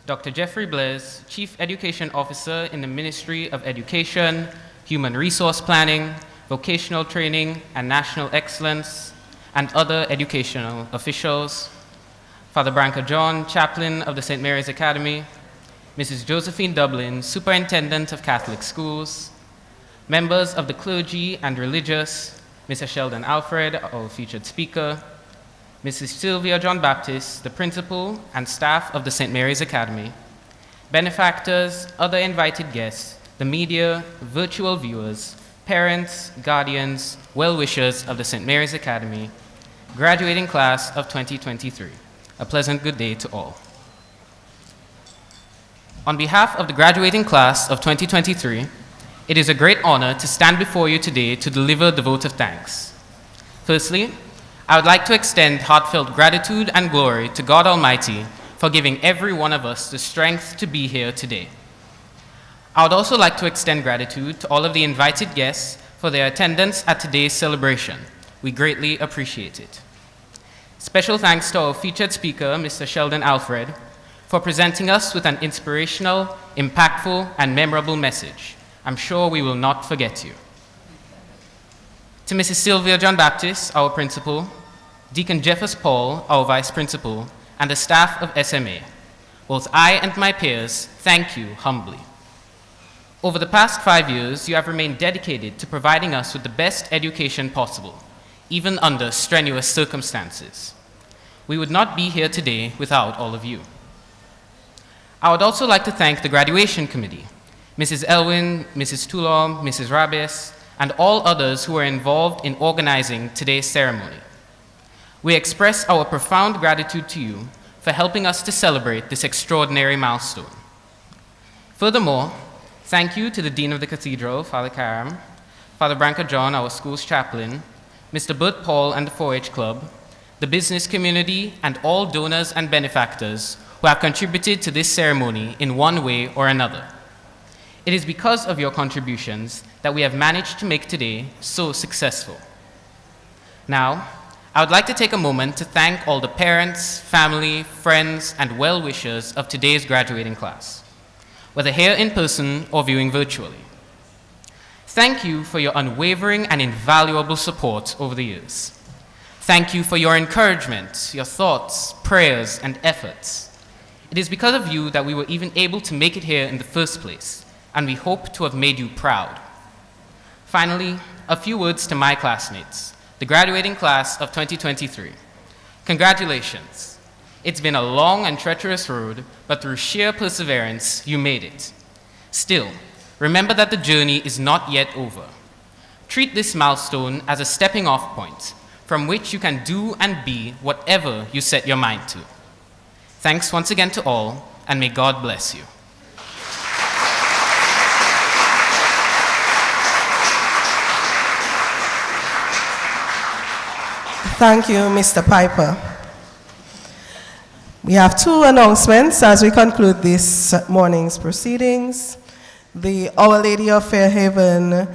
H: Dr. Jeffrey Blaise, Chief Education Officer in the Ministry of Education, Human Resource Planning, Vocational Training, and National Excellence, and other educational officials, Father Branca John, Chaplain of the St. Mary's Academy, Mrs. Josephine Dublin, Superintendent of Catholic Schools, members of the clergy and religious, Mr. Sheldon Alfred, our featured speaker, Mrs. Sylvia John Baptist, the principal and staff of the St. Mary's Academy, benefactors, other invited guests, the media, virtual viewers, parents, guardians, well-wishers of the St. Mary's Academy, graduating class of 2023. A pleasant good day to all. On behalf of the graduating class of 2023, it is a great honor to stand before you today to deliver the vote of thanks. Firstly, I would like to extend heartfelt gratitude and glory to God Almighty for giving every one of us the strength to be here today. I would also like to extend gratitude to all of the invited guests for their attendance at today's celebration. We greatly appreciate it. Special thanks to our featured speaker, Mr. Sheldon Alfred, for presenting us with an inspirational, impactful, and memorable message. I'm sure we will not forget you. To Mrs. Sylvia John Baptist, our principal, Deacon Jeffers Paul, our vice principal, and the staff of SMA, both I and my peers thank you humbly. Over the past 5 years, you have remained dedicated to providing us with the best education possible, even under strenuous circumstances. We would not be here today without all of you. I would also like to thank the graduation committee, Mrs. Elwin, Mrs. Tulom, Mrs. Rabes, and all others who were involved in organizing today's ceremony. We express our profound gratitude to you for helping us to celebrate this extraordinary milestone. Furthermore, thank you to the Dean of the Cathedral, Father Karam, Father Branca John, our school's chaplain, Mr. Bert Paul and the 4-H Club, the business community, and all donors and benefactors who have contributed to this ceremony in one way or another. It is because of your contributions that we have managed to make today so successful. Now, I would like to take a moment to thank all the parents, family, friends, and well-wishers of today's graduating class, whether here in person or viewing virtually. Thank you for your unwavering and invaluable support over the years. Thank you for your encouragement, your thoughts, prayers, and efforts. It is because of you that we were even able to make it here in the first place, and we hope to have made you proud. Finally, a few words to my classmates, the graduating class of 2023. Congratulations. It's been a long and treacherous road, but through sheer perseverance, you made it. Still, remember that the journey is not yet over. Treat this milestone as a stepping off point from which you can do and be whatever you set your mind to. Thanks once again to all, and may God bless you.
A: Thank you, Mr. Piper. We have two announcements as we conclude this morning's proceedings. The Our Lady of Fairhaven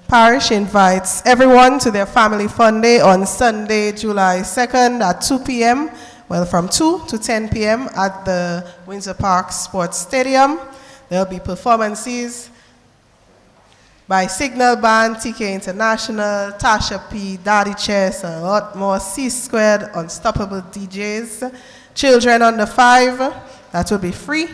A: Parish invites everyone to their Family Fun Day on Sunday, July 2nd at 2 p.m., well, from 2 to 10 p.m. at the Windsor Park Sports Stadium. There will be performances by Signal Band, TK International, Tasha P, Daddy Chess, and a lot more. C-Squared, Unstoppable DJs. Children under 5, that will be free.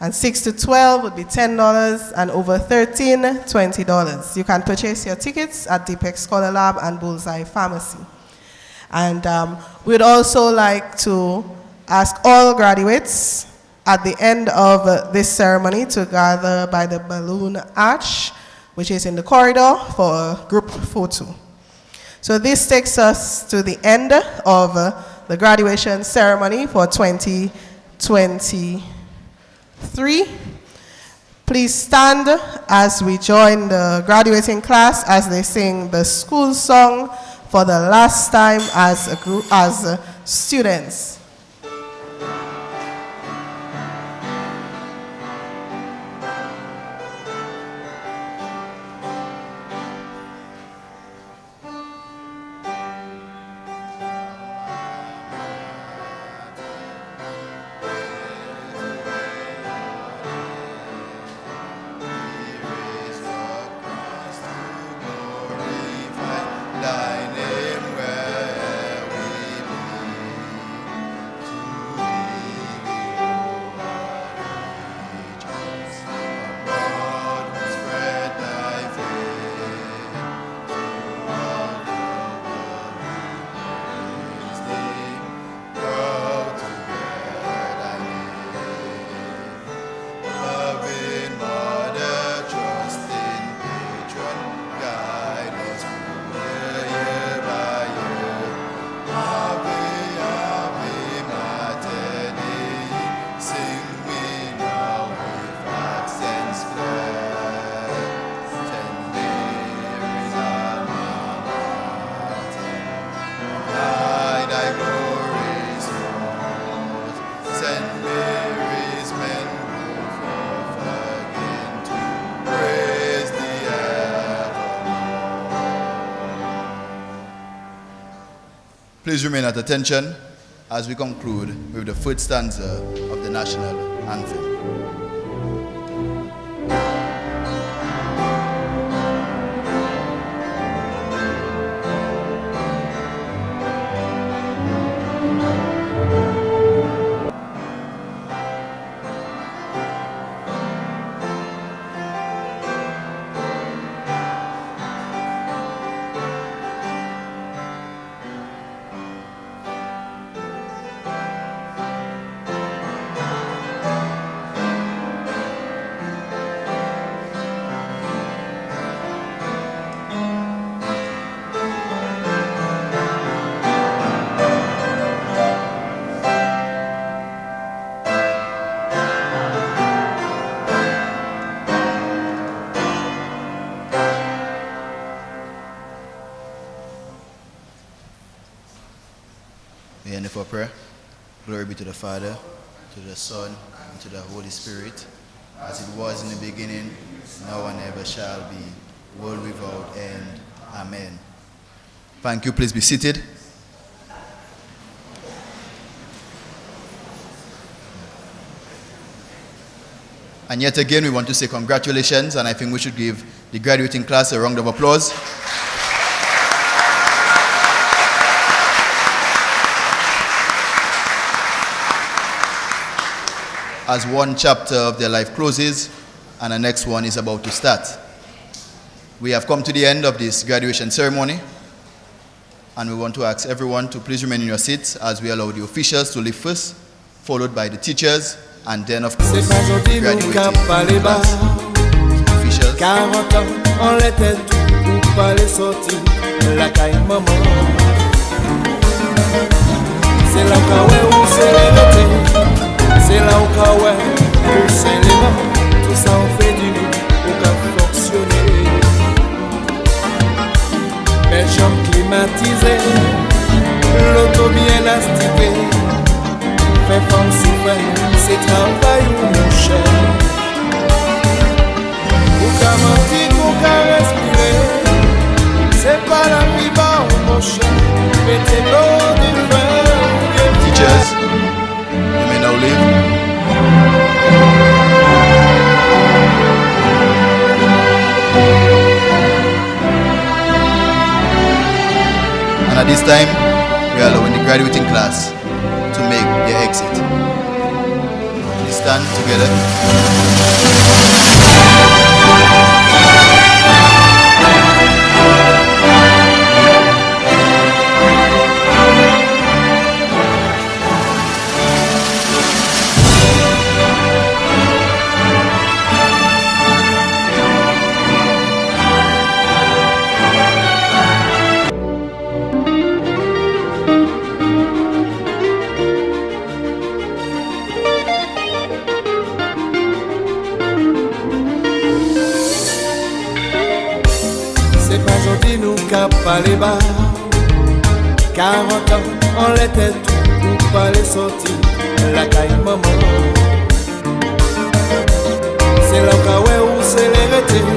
A: And 6 to 12 would be $10, and over 13, $20. You can purchase your tickets at Deepak Scholar Lab and Bullseye Pharmacy. And we'd also like to ask all graduates at the end of this ceremony to gather by the balloon arch, which is in the corridor, for a group photo. So this takes us to the end of the graduation ceremony for 2023. Please stand as we join the graduating class as they sing the school song for the last time as a group, as students.
B: Please remain at attention as we conclude with the first stanza of the national anthem. We end for prayer. Glory be to the Father, to the Son, and to the Holy Spirit, as it was in the beginning, now and ever shall be, world without end. Amen. Thank you. Please be seated. And yet again, we want to say congratulations, and I think we should give the graduating class a round of applause. As one chapter of their life closes and the next one is about to start. We have come to the end of this graduation ceremony, and we want to ask everyone to please remain in your seats as we allow the officials to leave first, followed by the teachers, and then of course the graduating class. Officials.
I: 40 ans, on l'était tout pour pas les sortir la caille maman. C'est là où c'est les notés. C'est là où pour s'élément, tout ça on fait du nous pour qu'à fonctionner. Belle chambre climatisée, l'auto bien astiquée, fait femme souffrir, c'est travail ou mon cher. Pour qu'à mentir, pour qu'à respirer, c'est pas la vie bas ou mon cher, mettez l'eau du feu.
B: Teachers, you may now leave. And at this time, we are allowing the graduating class to make their exit. Please stand together.
I: Pas les bars, 40 ans, on l'était tout pour pas les sortir la caille maman. C'est là où c'est les retés,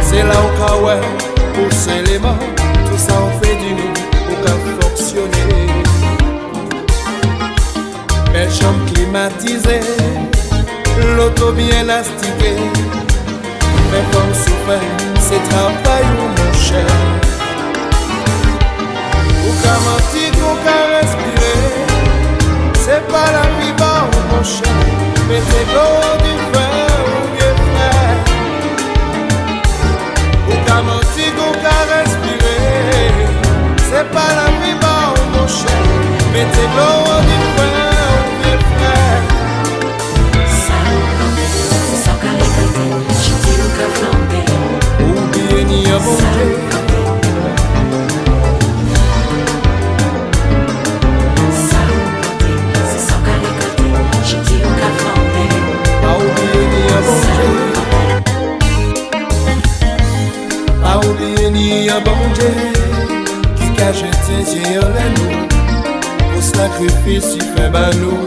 I: c'est là où pour s'élément, tout ça on fait du nous pour qu'à fonctionner. Belle chambre climatisée, l'auto bien astiquée, mais comme souffert, c'est travail ou mon cher. Qu'à mentir, qu'à respirer, c'est pas la vie bas ou mon cher, mettez l'eau du feu ou bien frère. Qu'à mentir, qu'à respirer, c'est pas la vie bas ou mon cher, mettez l'eau du feu ou bien frère.
J: Só carregando, gente nunca flambé.
I: Oubliez ni un bon Dieu. Pas oublier ni un bon Dieu qui cache tes yeux en nous pour sacrifice il fait banou.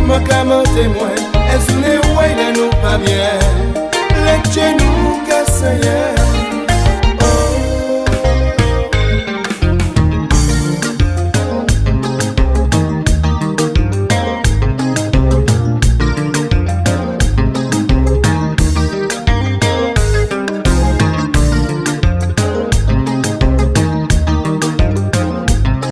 I: Ma came témoin, est-ce les ouais nous pas bien, les genoux cassés.